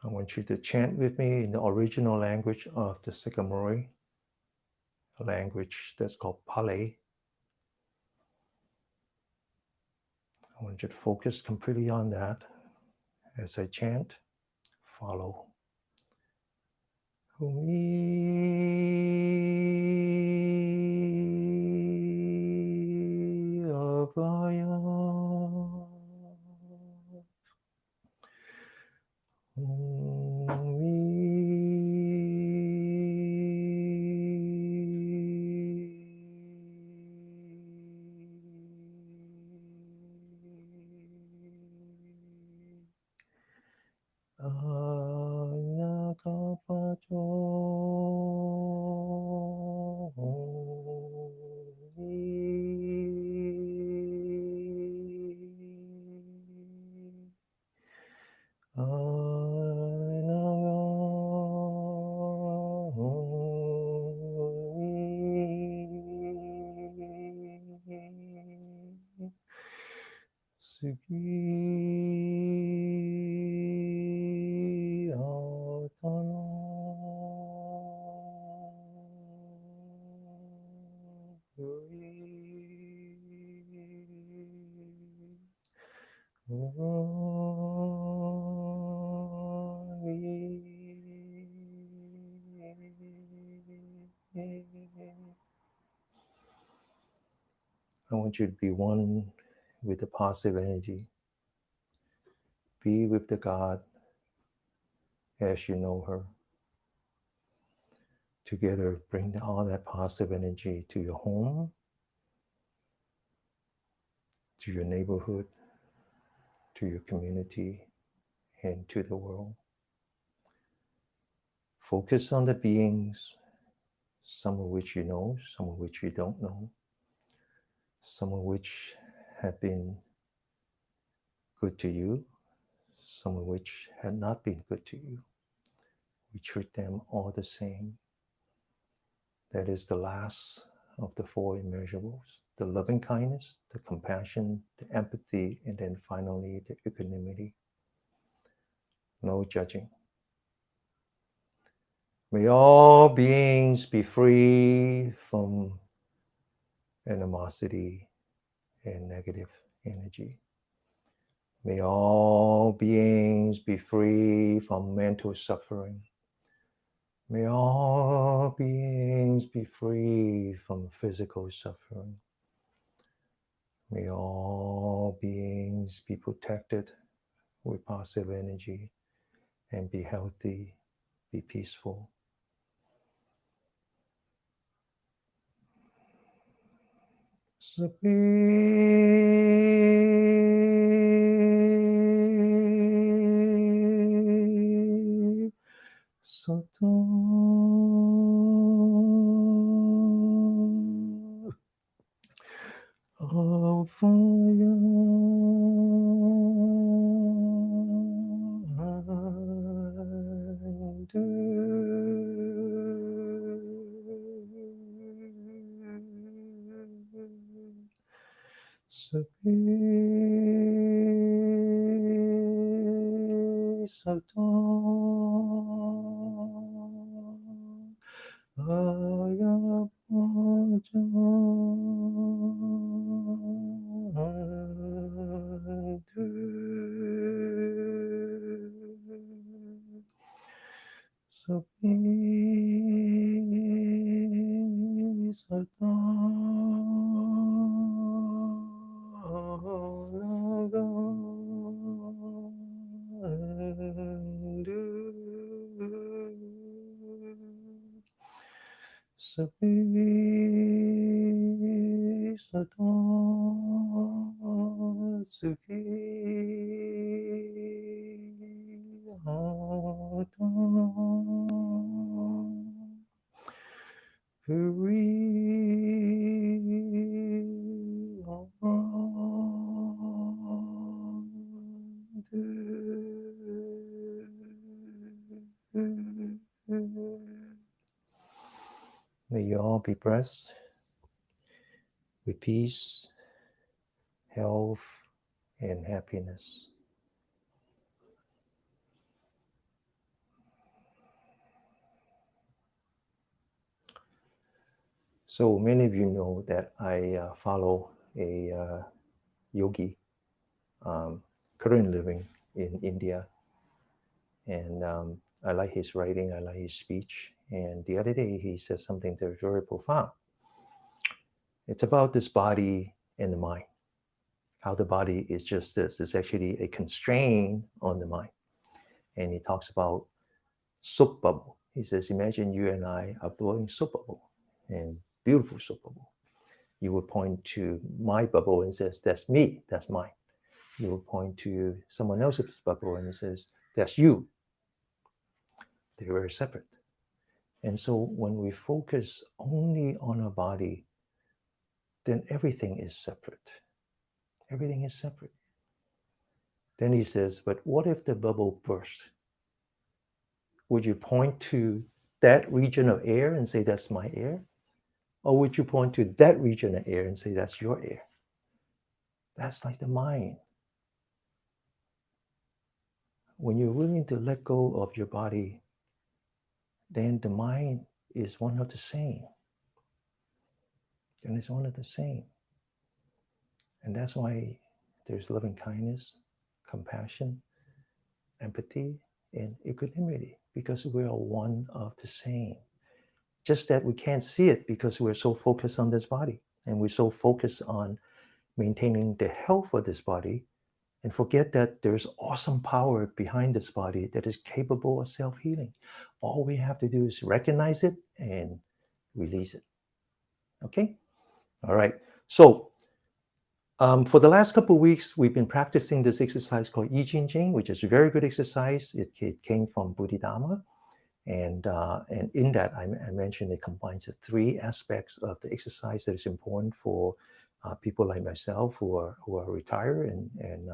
I want you to chant with me in the original language of the Sycamore, a language that's called Pali. I want you to focus completely on that. As I chant, follow. Humi Abhaya Sugi Atano I want you to be one with the positive energy. Be with the God as you know her. Together, bring all that positive energy to your home, to your neighborhood, to your community, and to the world. Focus on the beings, some of which you know, some of which you don't know, some of which have been good to you, some of which have not been good to you. We treat them all the same. That is the last of the four immeasurables: the loving kindness, the compassion, the empathy, and then finally the equanimity. No judging. May all beings be free from animosity and negative energy. May all beings be free from mental suffering. May all beings be free from physical suffering. May all beings be protected with positive energy and be healthy, be peaceful. Sabi Sato Avaya Sabi Sato Sabi Sato Suki Hato Puri May you all be blessed with peace, health, and happiness. So many of you know that I follow a yogi currently living in India, and I like his writing, I like his speech. And the other day he said something that was very profound. It's about this body and the mind. How the body is just this. It's actually a constraint on the mind. And he talks about soap bubble. He says, imagine you and I are blowing soap bubble, and beautiful soap bubble. You would point to my bubble and says, that's me, that's mine. You would point to someone else's bubble and it says, that's you. They're very separate. And so when we focus only on our body, then everything is separate. Everything is separate. Then he says, but what if the bubble bursts? Would you point to that region of air and say, that's my air? Or would you point to that region of air and say, that's your air? That's like the mind. When you're willing to let go of your body, then the mind is one of the same. Then it's one of the same. And that's why there's loving kindness, compassion, empathy, and equanimity, because we are one of the same. Just that we can't see it because we're so focused on this body, and we're so focused on maintaining the health of this body, and forget that there's awesome power behind this body that is capable of self-healing. All we have to do is recognize it and release it. Okay? All right. So for the last couple of weeks, we've been practicing this exercise called Jing, which is a very good exercise. It came from Bodhidharma. And in that, I mentioned it combines the three aspects of the exercise that is important for people like myself who are retired and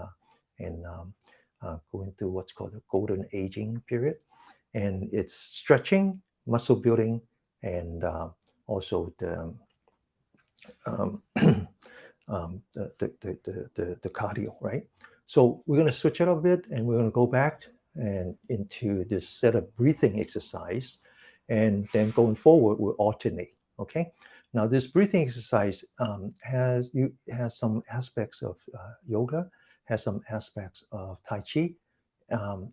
going through what's called the golden aging period. And it's stretching, muscle building, and also the the cardio, right? So we're going to switch it up a bit, and we're going to go back and into this set of breathing exercise, and then going forward we'll alternate. Okay. Now this breathing exercise has some aspects of yoga, has some aspects of Tai Chi.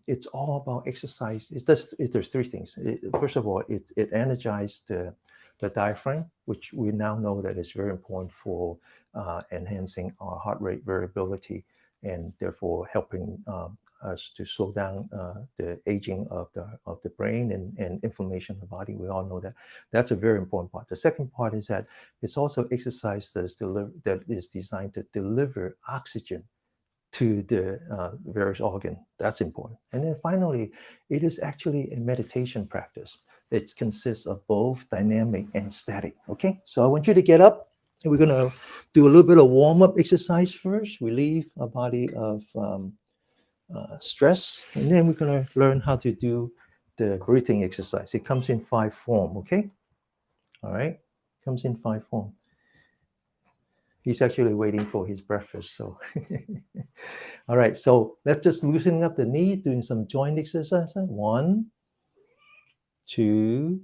It's all about exercise. There's three things. First of all, it energizes the diaphragm, which we now know that is very important for enhancing our heart rate variability, and therefore helping us to slow down the aging of the brain and inflammation of the body. We all know that. That's a very important part. The second part is that it's also exercise that is designed to deliver oxygen to the various organ. That's important. And then finally, it is actually a meditation practice. It consists of both dynamic and static. Okay, so I want you to get up, and we're going to do a little bit of warm-up exercise first, relieve our body of stress, and then we're going to learn how to do the breathing exercise. It comes in 5 form. Okay, all right, comes in 5 form. He's actually waiting for his breakfast, so all right, so let's just loosen up the knee, doing some joint exercise. 1, 2,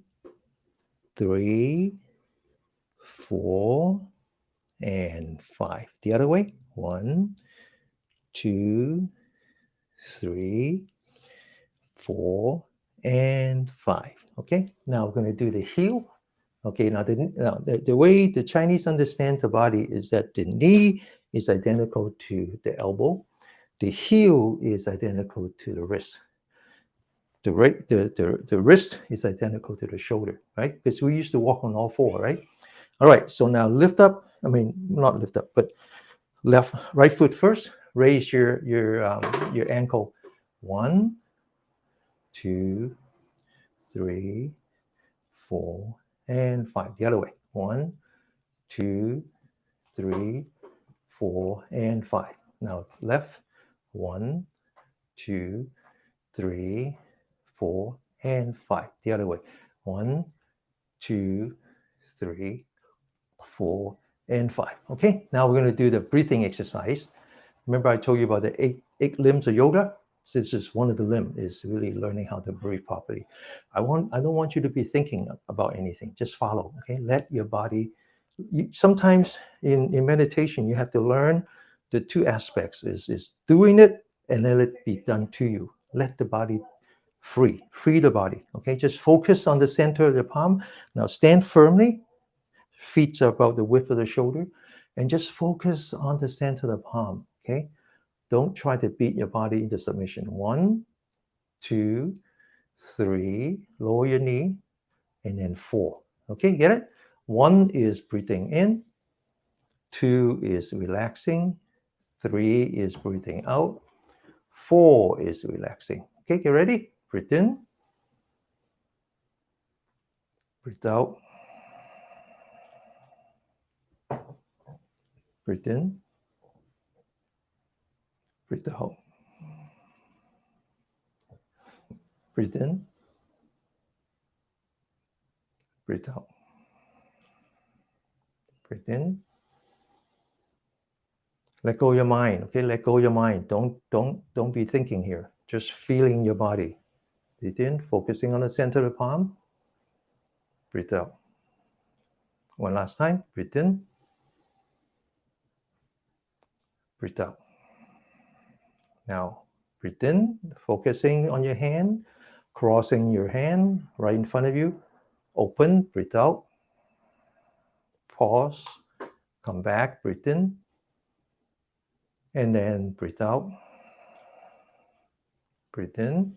3, 4, and 5. The other way. 1, 2, 3, 4, and 5. Okay, now we're going to do the heel. Okay, now the way the Chinese understands the body is that the knee is identical to the elbow. The heel is identical to the wrist. The wrist is identical to the shoulder, right? Because we used to walk on all 4, right? All right, so now lift up. I mean, not lift up, but right foot first. Raise your ankle. 1, 2, 3, 4, and 5. The other way. 1, 2, 3, 4, and 5. Now left. 1, 2, 3, 4, and 5. The other way. 1, 2, 3, 4, and 5. Okay, now we're going to do the breathing exercise. Remember I told you about the eight limbs of yoga? This is one of the limbs, is really learning how to breathe properly. I don't want you to be thinking about anything. Just follow, okay? Let your body, sometimes in meditation, you have to learn the 2 aspects, is doing it and let it be done to you. Let the body free the body, okay? Just focus on the center of the palm. Now stand firmly, feet are about the width of the shoulder, and just focus on the center of the palm, okay? Don't try to beat your body into submission. 1, 2, 3, lower your knee, and then 4. Okay, get it? 1 is breathing in, 2 is relaxing, 3 is breathing out, 4 is relaxing. Okay, get ready? Breathe in, breathe out, breathe in, breathe out, breathe in, breathe out, breathe in. Let go of your mind, okay? Let go of your mind. Don't be thinking here. Just feeling your body. Breathe in, focusing on the center of the palm. Breathe out. One last time. Breathe in. Breathe out. Now, breathe in, focusing on your hand, crossing your hand right in front of you. Open, breathe out. Pause, come back, breathe in. And then breathe out. Breathe in.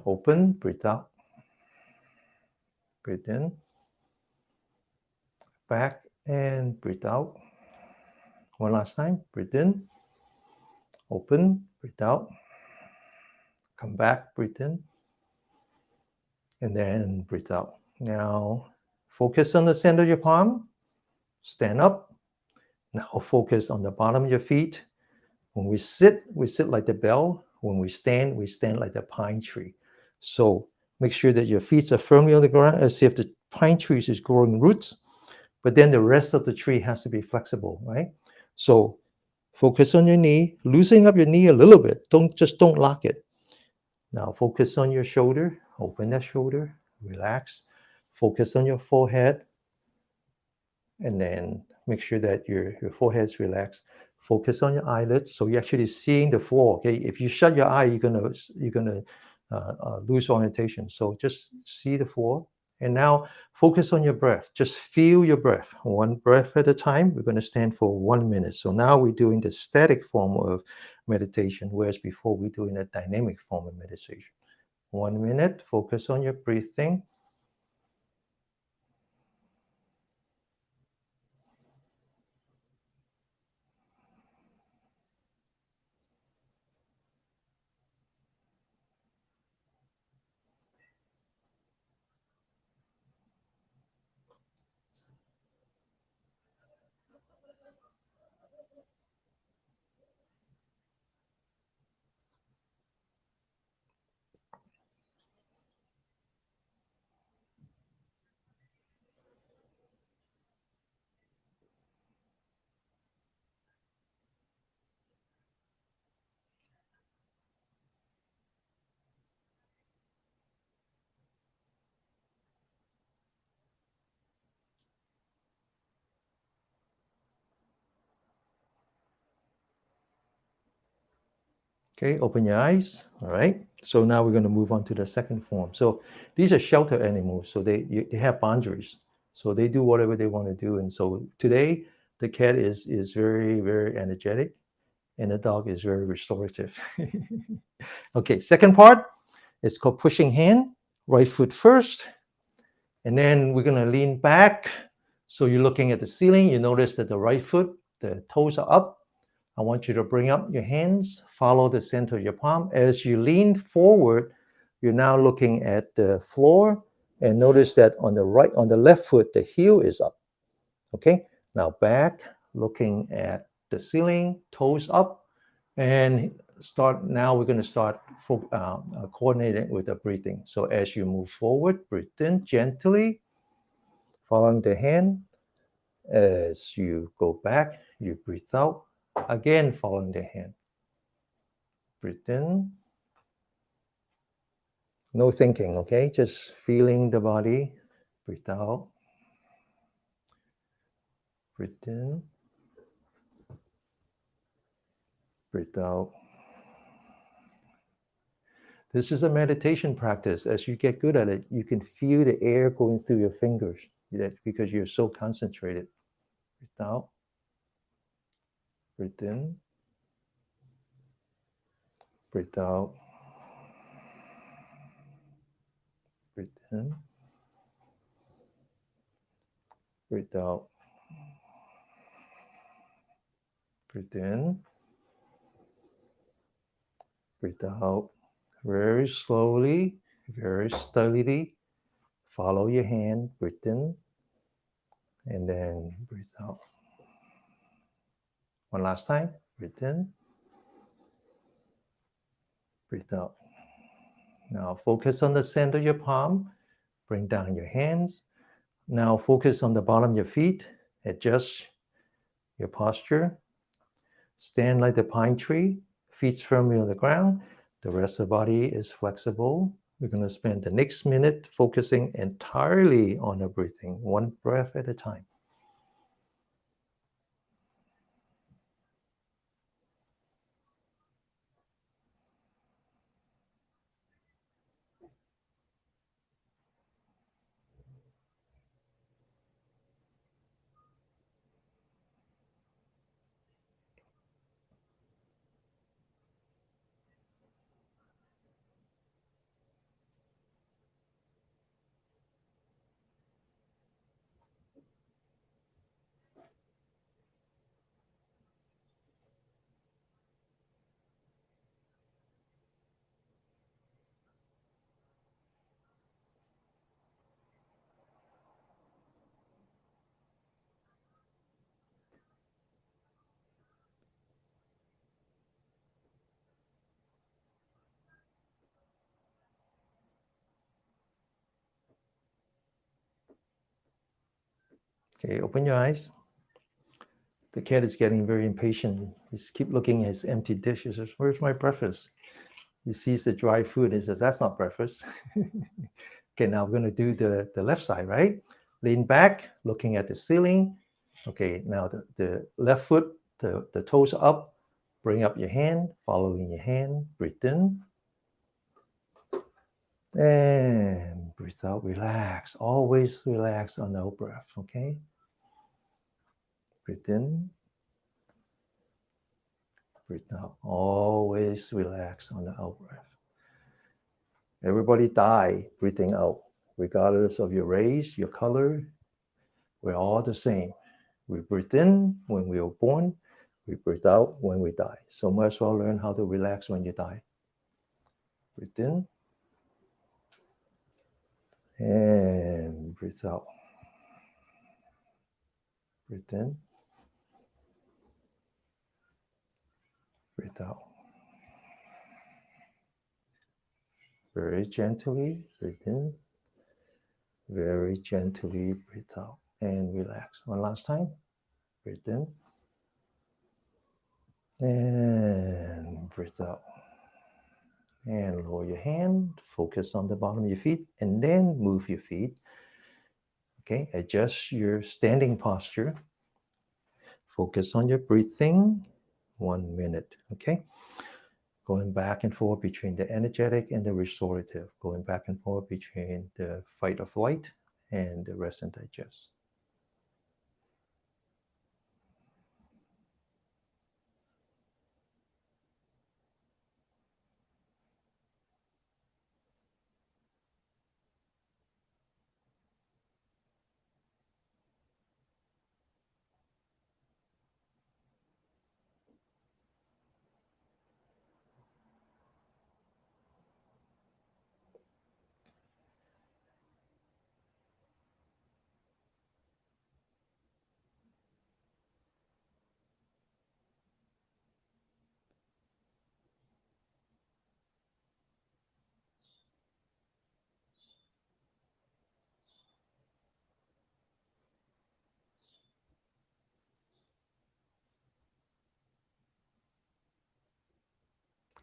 Open, breathe out. Breathe in. Back and breathe out. One last time. Breathe in. Open, breathe out. Come back, breathe in. And then breathe out. Now, focus on the center of your palm. Stand up. Now focus on the bottom of your feet. When we sit like the bell. When we stand like the pine tree. So make sure that your feet are firmly on the ground as if the pine tree is growing roots. But then the rest of the tree has to be flexible, right? So focus on your knee, loosening up your knee a little bit. Don't lock it. Now focus on your shoulder. Open that shoulder. Relax. Focus on your forehead. And then make sure that your forehead's relaxed. Focus on your eyelids. So you're actually seeing the floor. Okay. If you shut your eye, you're gonna lose orientation. So just see the floor And now focus on your breath. Just feel your breath. One breath at a time. We're going to stand for 1 minute. So now we're doing the static form of meditation, whereas before we're doing a dynamic form of meditation. 1 minute, focus on your breathing. Okay, open your eyes. All right. So now we're going to move on to the second form. So these are shelter animals. So they have boundaries. So they do whatever they want to do. And so today the cat is very, very energetic and the dog is very restorative. Okay, second part is called pushing hand. Right foot first. And then we're going to lean back. So you're looking at the ceiling. You notice that the right foot, the toes are up. I want you to bring up your hands, follow the center of your palm. As you lean forward, you're now looking at the floor and notice that on the left foot, the heel is up. Okay, now back, looking at the ceiling, toes up, and now we're going to start coordinating with the breathing. So as you move forward, breathe in gently, following the hand. As you go back, you breathe out, again following the hand. Breathe in. No thinking, okay? Just feeling the body. Breathe out. Breathe in. Breathe out. This is a meditation practice. As you get good at it, you can feel the air going through your fingers because you're so concentrated. Breathe out. Breathe in. Breathe out. Breathe in. Breathe out. Breathe in. Breathe out. Very slowly, very steadily. Follow your hand. Breathe in. And then breathe out. One last time. Breathe in. Breathe out. Now focus on the center of your palm. Bring down your hands. Now focus on the bottom of your feet. Adjust your posture. Stand like the pine tree. Feet firmly on the ground. The rest of the body is flexible. We're going to spend the next minute focusing entirely on the breathing, one breath at a time. Okay, open your eyes. The cat is getting very impatient. He's keep looking at his empty dish. He says, "Where's my breakfast?" He sees the dry food. He says, "That's not breakfast." Okay, now we're going to do the left side, right? Lean back, looking at the ceiling. Okay, now the left foot, the toes up. Bring up your hand, following your hand. Breathe in. And Breathe out, relax. Always relax on the out breath, okay? Breathe in, breathe out. Always relax on the out breath. Everybody die breathing out, regardless of your race, your color. We're all the same. We breathe in when we were born. We breathe out when we die. So might as well learn how to relax when you die. Breathe in. And breathe out. Breathe in. Breathe out. Very gently breathe in. Very gently breathe out. And relax. One last time. Breathe in. And breathe out. And lower your hand. Focus on the bottom of your feet. And then move your feet. Okay, adjust your standing posture. Focus on your breathing. 1 minute, okay? Going back and forth between the energetic and the restorative. Going back and forth between the fight or flight and the rest and digest.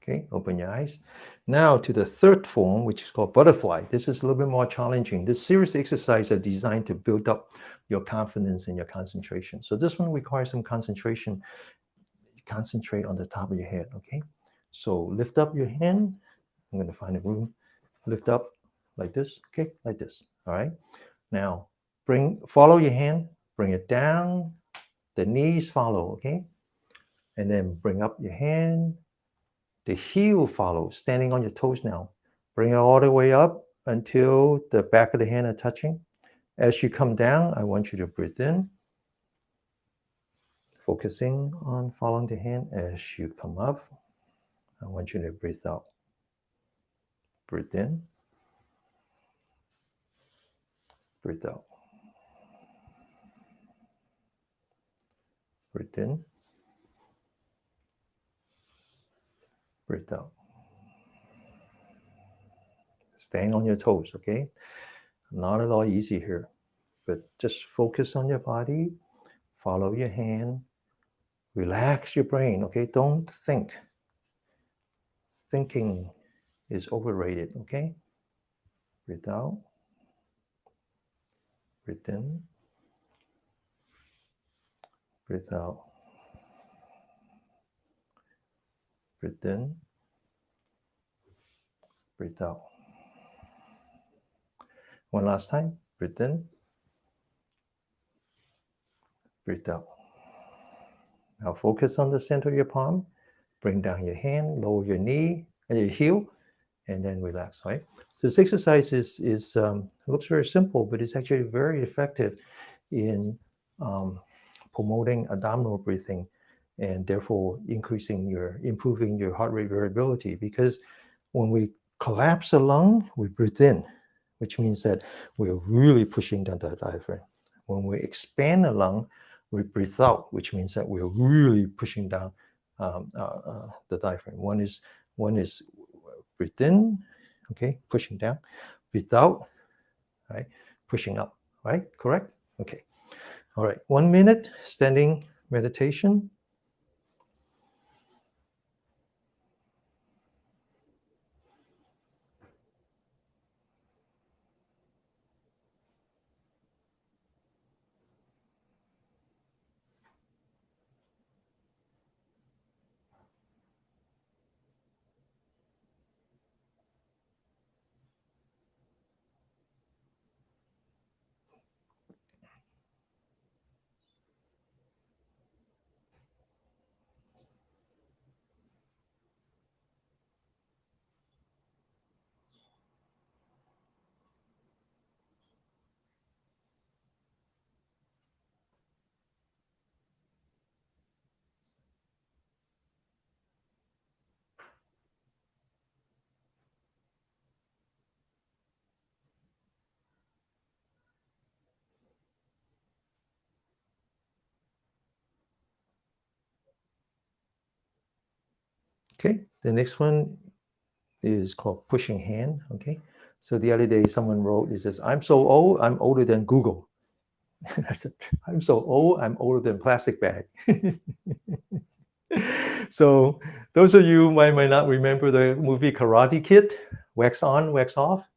Okay, open your eyes. Now to the third form, which is called butterfly. This is a little bit more challenging. This series of exercises are designed to build up your confidence and your concentration. So this one requires some concentration. Concentrate on the top of your head, okay? So lift up your hand. I'm going to find a room. Lift up like this, okay? Like this, all right? Now, follow your hand, bring it down. The knees follow, okay? And then bring up your hand. The heel follows, standing on your toes now. Bring it all the way up until the back of the hand are touching. As you come down, I want you to breathe in, focusing on following the hand. As you come up, I want you to breathe out. Breathe in, breathe out. Breathe in, breathe out. Staying on your toes, okay? Not at all easy here, but just focus on your body, follow your hand, relax your brain, okay? Don't think. Thinking is overrated, okay? Breathe out, breathe in, breathe out, breathe in, breathe out. One last time, breathe in, breathe out. Now focus on the center of your palm, bring down your hand, lower your knee and your heel, and then relax, right? So this exercise looks very simple, but it's actually very effective in promoting abdominal breathing and therefore improving your heart rate variability. Because when we collapse a lung, we breathe in, which means that we're really pushing down the diaphragm. When we expand the lung, we breathe out, which means that we're really pushing down the diaphragm. One is breathe in, okay, pushing down, breathe out, right, pushing up, right, correct? Okay, all right, 1 minute standing meditation. Okay, the next one is called pushing hand. Okay, so the other day someone wrote, it says, I'm so old, I'm older than Google. I said, I'm so old, I'm older than plastic bag. So those of you might not remember the movie Karate Kid, wax on, wax off.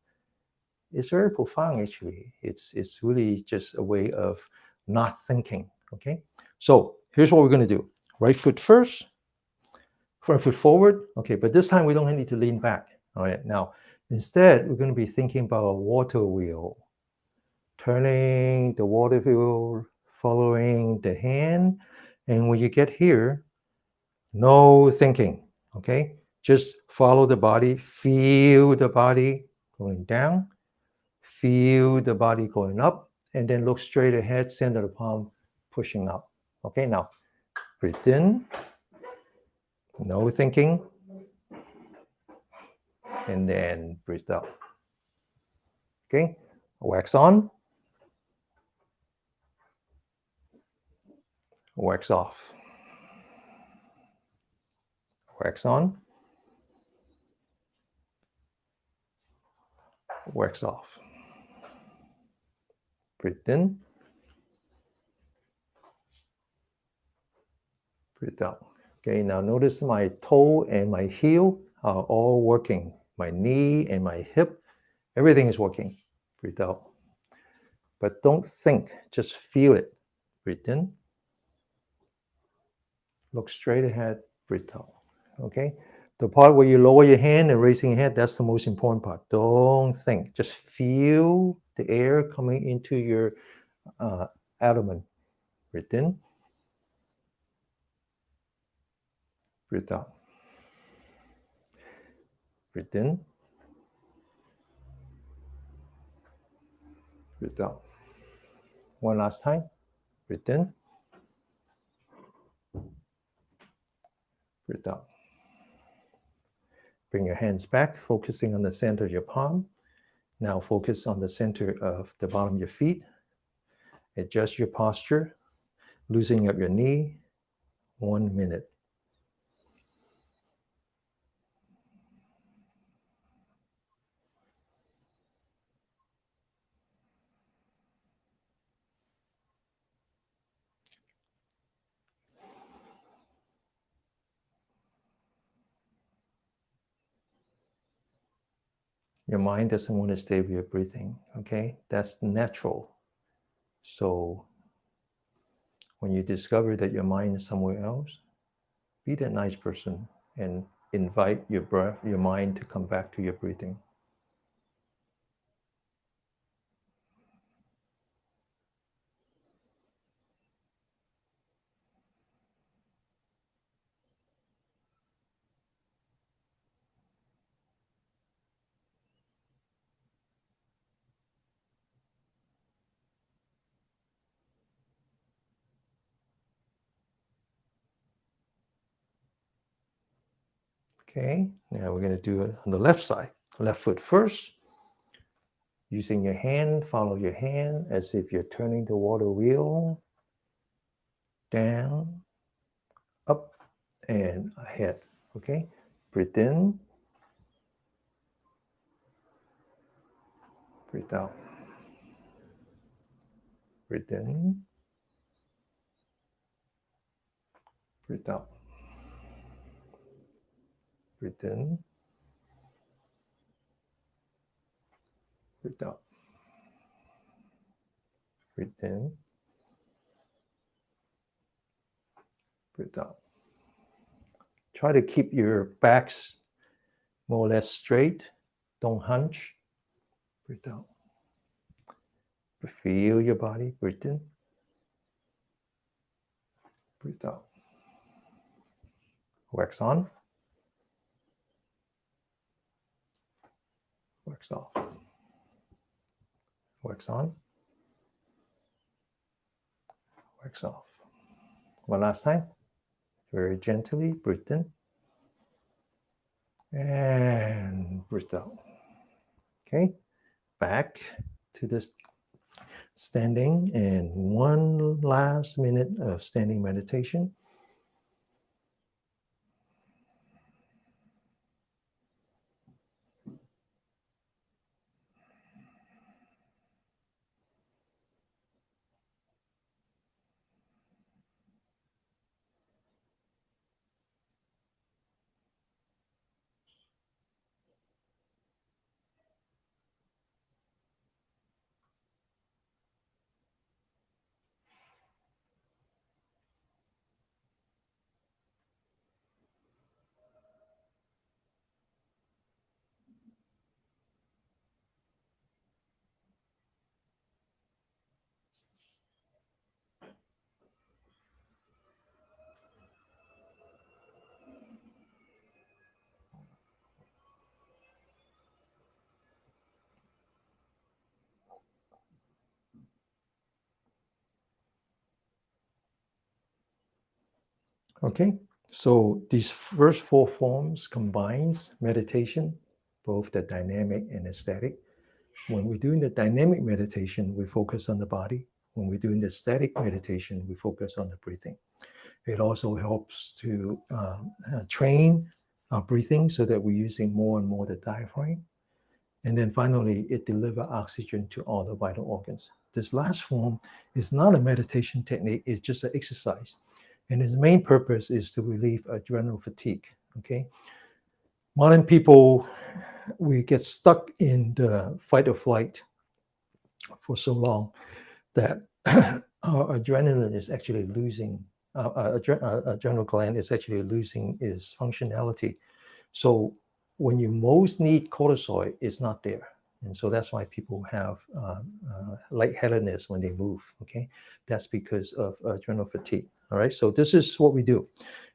It's very profound, actually. It's really just a way of not thinking. Okay, so here's what we're going to do: right foot first, front foot forward. Okay, but this time we don't need to lean back. All right, now instead we're going to be thinking about a water wheel, turning the water wheel, following the hand, and when you get here, no thinking. Okay, just follow the body, feel the body going down, feel the body going up, and then look straight ahead, center the palm, pushing up. Okay, now breathe in, no thinking, and then breathe out. Okay, wax on, wax off, wax on, wax off. Breathe in, breathe out. Okay, now notice my toe and my heel are all working. My knee and my hip, everything is working. Breathe out. But don't think, just feel it. Breathe in, look straight ahead, breathe out. Okay? The part where you lower your hand and raising your head, that's the most important part. Don't think, just feel the air coming into your abdomen. Breathe in, breathe out. Breathe in, breathe out. One last time. Breathe in, breathe out. Bring your hands back, focusing on the center of your palm. Now focus on the center of the bottom of your feet. Adjust your posture, loosening up your knee. 1 minute. Your mind doesn't want to stay with your breathing, okay? That's natural. So when you discover that your mind is somewhere else, be that nice person and invite your breath, your mind to come back to your breathing. Okay, now we're going to do it on the left side. Left foot first. Using your hand, follow your hand as if you're turning the water wheel. Down, up, and ahead. Okay, breathe in, breathe out. Breathe in, breathe out. Breathe in, breathe out. Breathe in, breathe out. Try to keep your backs more or less straight. Don't hunch. Breathe out. Feel your body. Breathe in, breathe out. Wax on, wax off. Wax on, wax off. One last time. Very gently, breathe in. And breathe out. Okay, back to this standing, and one last minute of standing meditation. Okay, so these first four forms combines meditation, both the dynamic and the static. When we're doing the dynamic meditation, we focus on the body. When we're doing the static meditation, we focus on the breathing. It also helps to train our breathing so that we're using more and more the diaphragm. And then finally, it delivers oxygen to all the vital organs. This last form is not a meditation technique, it's just an exercise. And its main purpose is to relieve adrenal fatigue. Okay. Modern people, we get stuck in the fight or flight for so long that our adrenaline is actually losing, adrenal gland is actually losing its functionality. So when you most need cortisol, it's not there. And so that's why people have lightheadedness when they move. Okay, that's because of adrenal fatigue. All right, so this is what we do.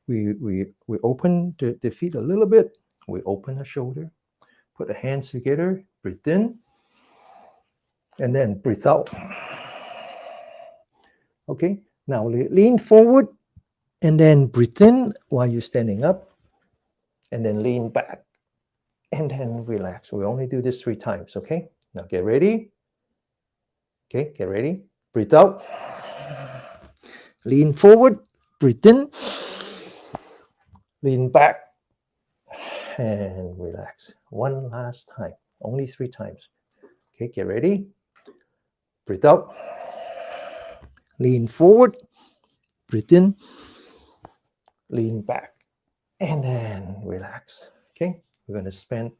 We open the feet a little bit. We open the shoulder, put the hands together, breathe in, and then breathe out. Okay, now lean forward and then breathe in while you're standing up, and then lean back and then relax. We only do this 3 times. Okay, now get ready. Okay, get ready. Breathe out. Lean forward. Breathe in. Lean back and relax. One last time. Only 3 times. Okay, get ready. Breathe out. Lean forward. Breathe in. Lean back and then relax. Okay, we're going to spend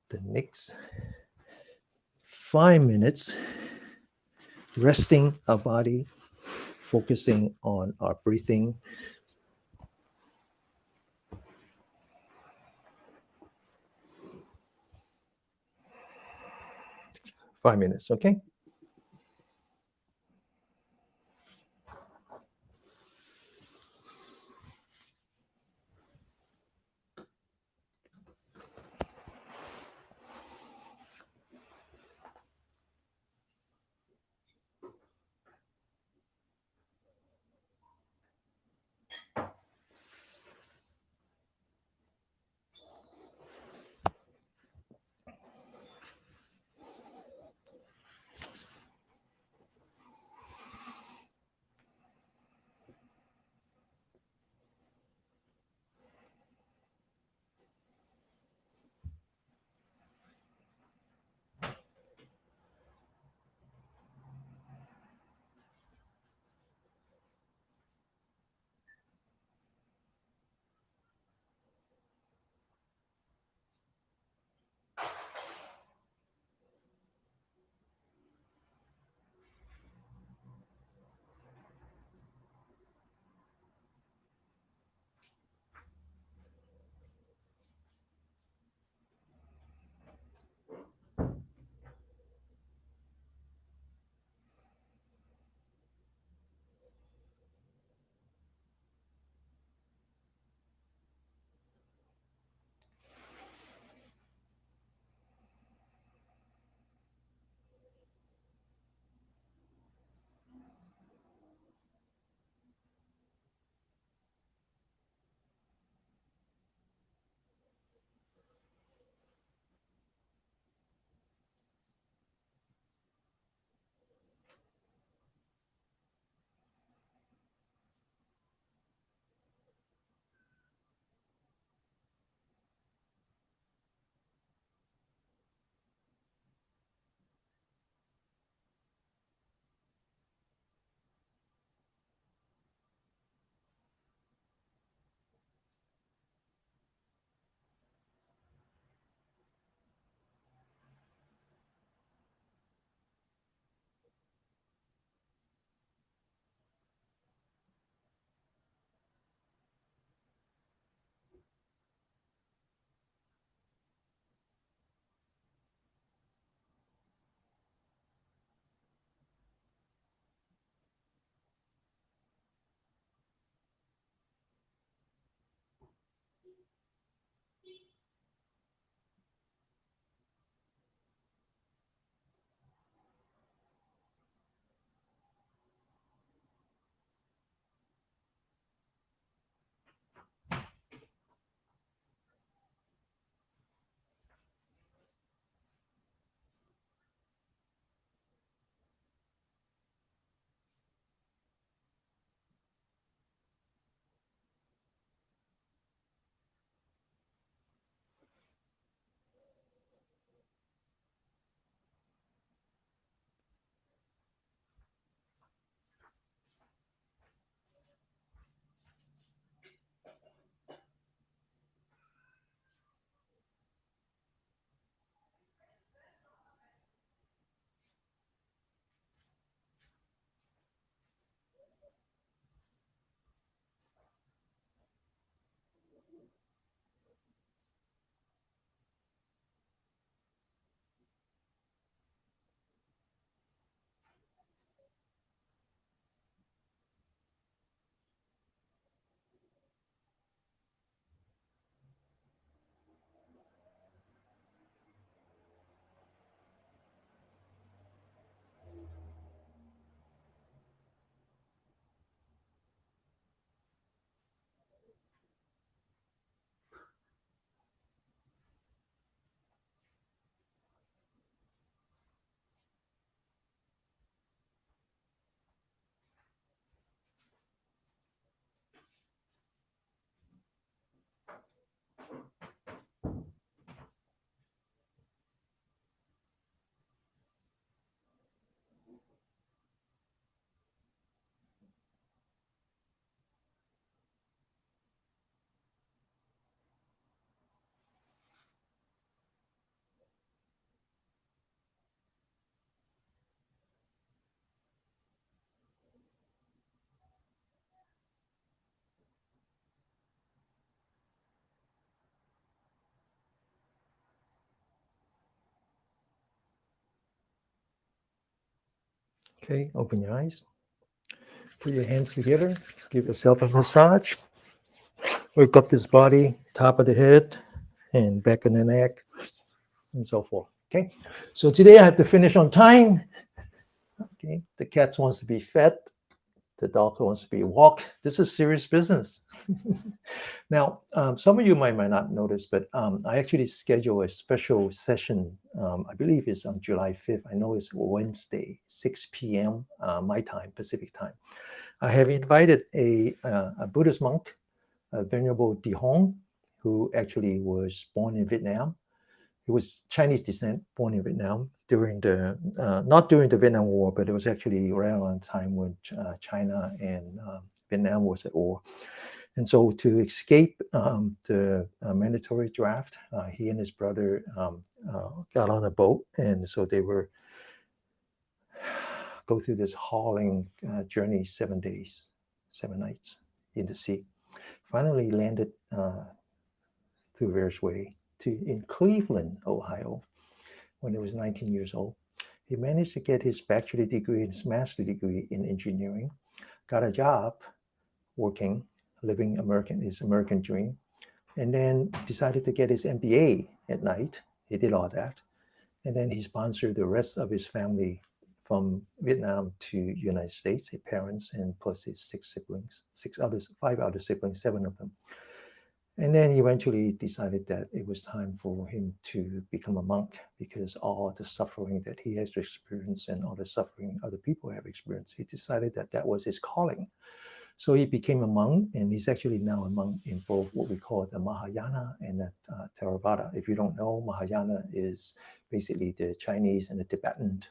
the next 5 minutes resting our body, focusing on our breathing. 5 minutes, okay? Okay, open your eyes. Put your hands together. Give yourself a massage. Wake up this body, top of the head, and back of the neck, and so forth. Okay, so today I have to finish on time. Okay, the cat wants to be fed. The dog wants to be walked. This is serious business. Now, some of you might not notice, but I actually schedule a special session. I believe it's on July 5th. I know it's Wednesday, 6 p.m. My time, Pacific time. I have invited a Buddhist monk, Venerable Dihong, who actually was born in Vietnam. He was Chinese descent, born in Vietnam during the, not during the Vietnam War, but it was actually around the time when China and Vietnam was at war. And so to escape the mandatory draft, he and his brother got on a boat. And so they were go through this hauling journey, 7 days, 7 nights in the sea. Finally landed through various way in Cleveland, Ohio, when he was 19 years old. He managed to get his bachelor's degree and his master's degree in engineering, got a job working, living his American dream, and then decided to get his MBA at night. He did all that. And then he sponsored the rest of his family from Vietnam to United States, his parents, and plus his 6 siblings, 5 other siblings, 7 of them. And then he eventually decided that it was time for him to become a monk because all the suffering that he has experienced and all the suffering other people have experienced, he decided that that was his calling. So he became a monk, and he's actually now a monk in both what we call the Mahayana and the Theravada. If you don't know, Mahayana is basically the Chinese and the Tibetan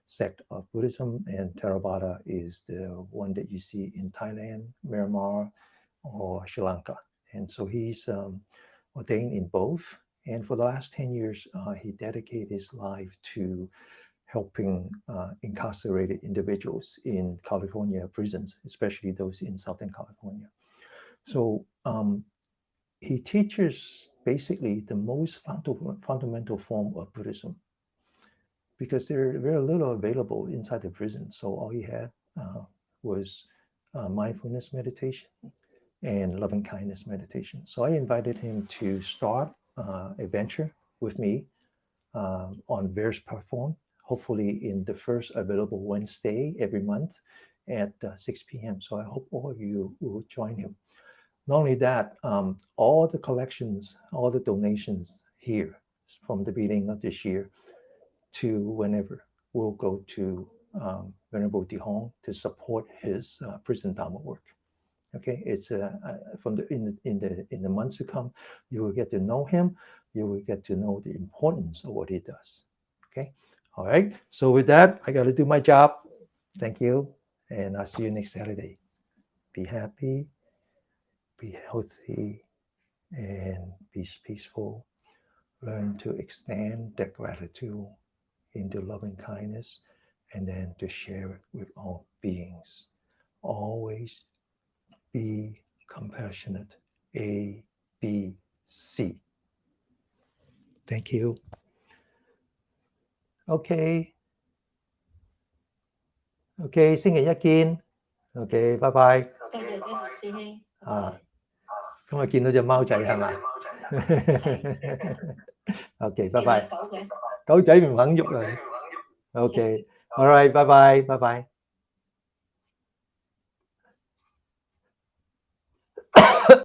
sect of Buddhism, and Theravada is the one that you see in Thailand, Myanmar, or Sri Lanka. And so he's ordained in both. And for the last 10 years, he dedicated his life to helping incarcerated individuals in California prisons, especially those in Southern California. So he teaches basically the most fundamental form of Buddhism because there are very little available inside the prison. So all he had was mindfulness meditation and loving kindness meditation. So I invited him to start a venture with me on various platforms, hopefully in the first available Wednesday every month at 6 p.m. So I hope all of you will join him. Not only that, all the collections, all the donations here from the beginning of this year to whenever will go to Venerable Dihong to support his prison Dharma work. Okay, it's from in the months to come, you will get to know him. You will get to know the importance of what he does. Okay, all right. So with that, I got to do my job. Thank you, and I'll see you next Saturday. Be happy, be healthy, and be peaceful. Learn to extend that gratitude into loving kindness, and then to share it with all beings. Always be compassionate. A, B, C. Thank you. Okay. Okay, 星期一見。Okay, bye bye. 多謝啲何師兄。今日見到隻貓仔係嘛？Okay, bye bye. 狗仔唔肯喐啊。Okay, all right, bye bye, bye bye.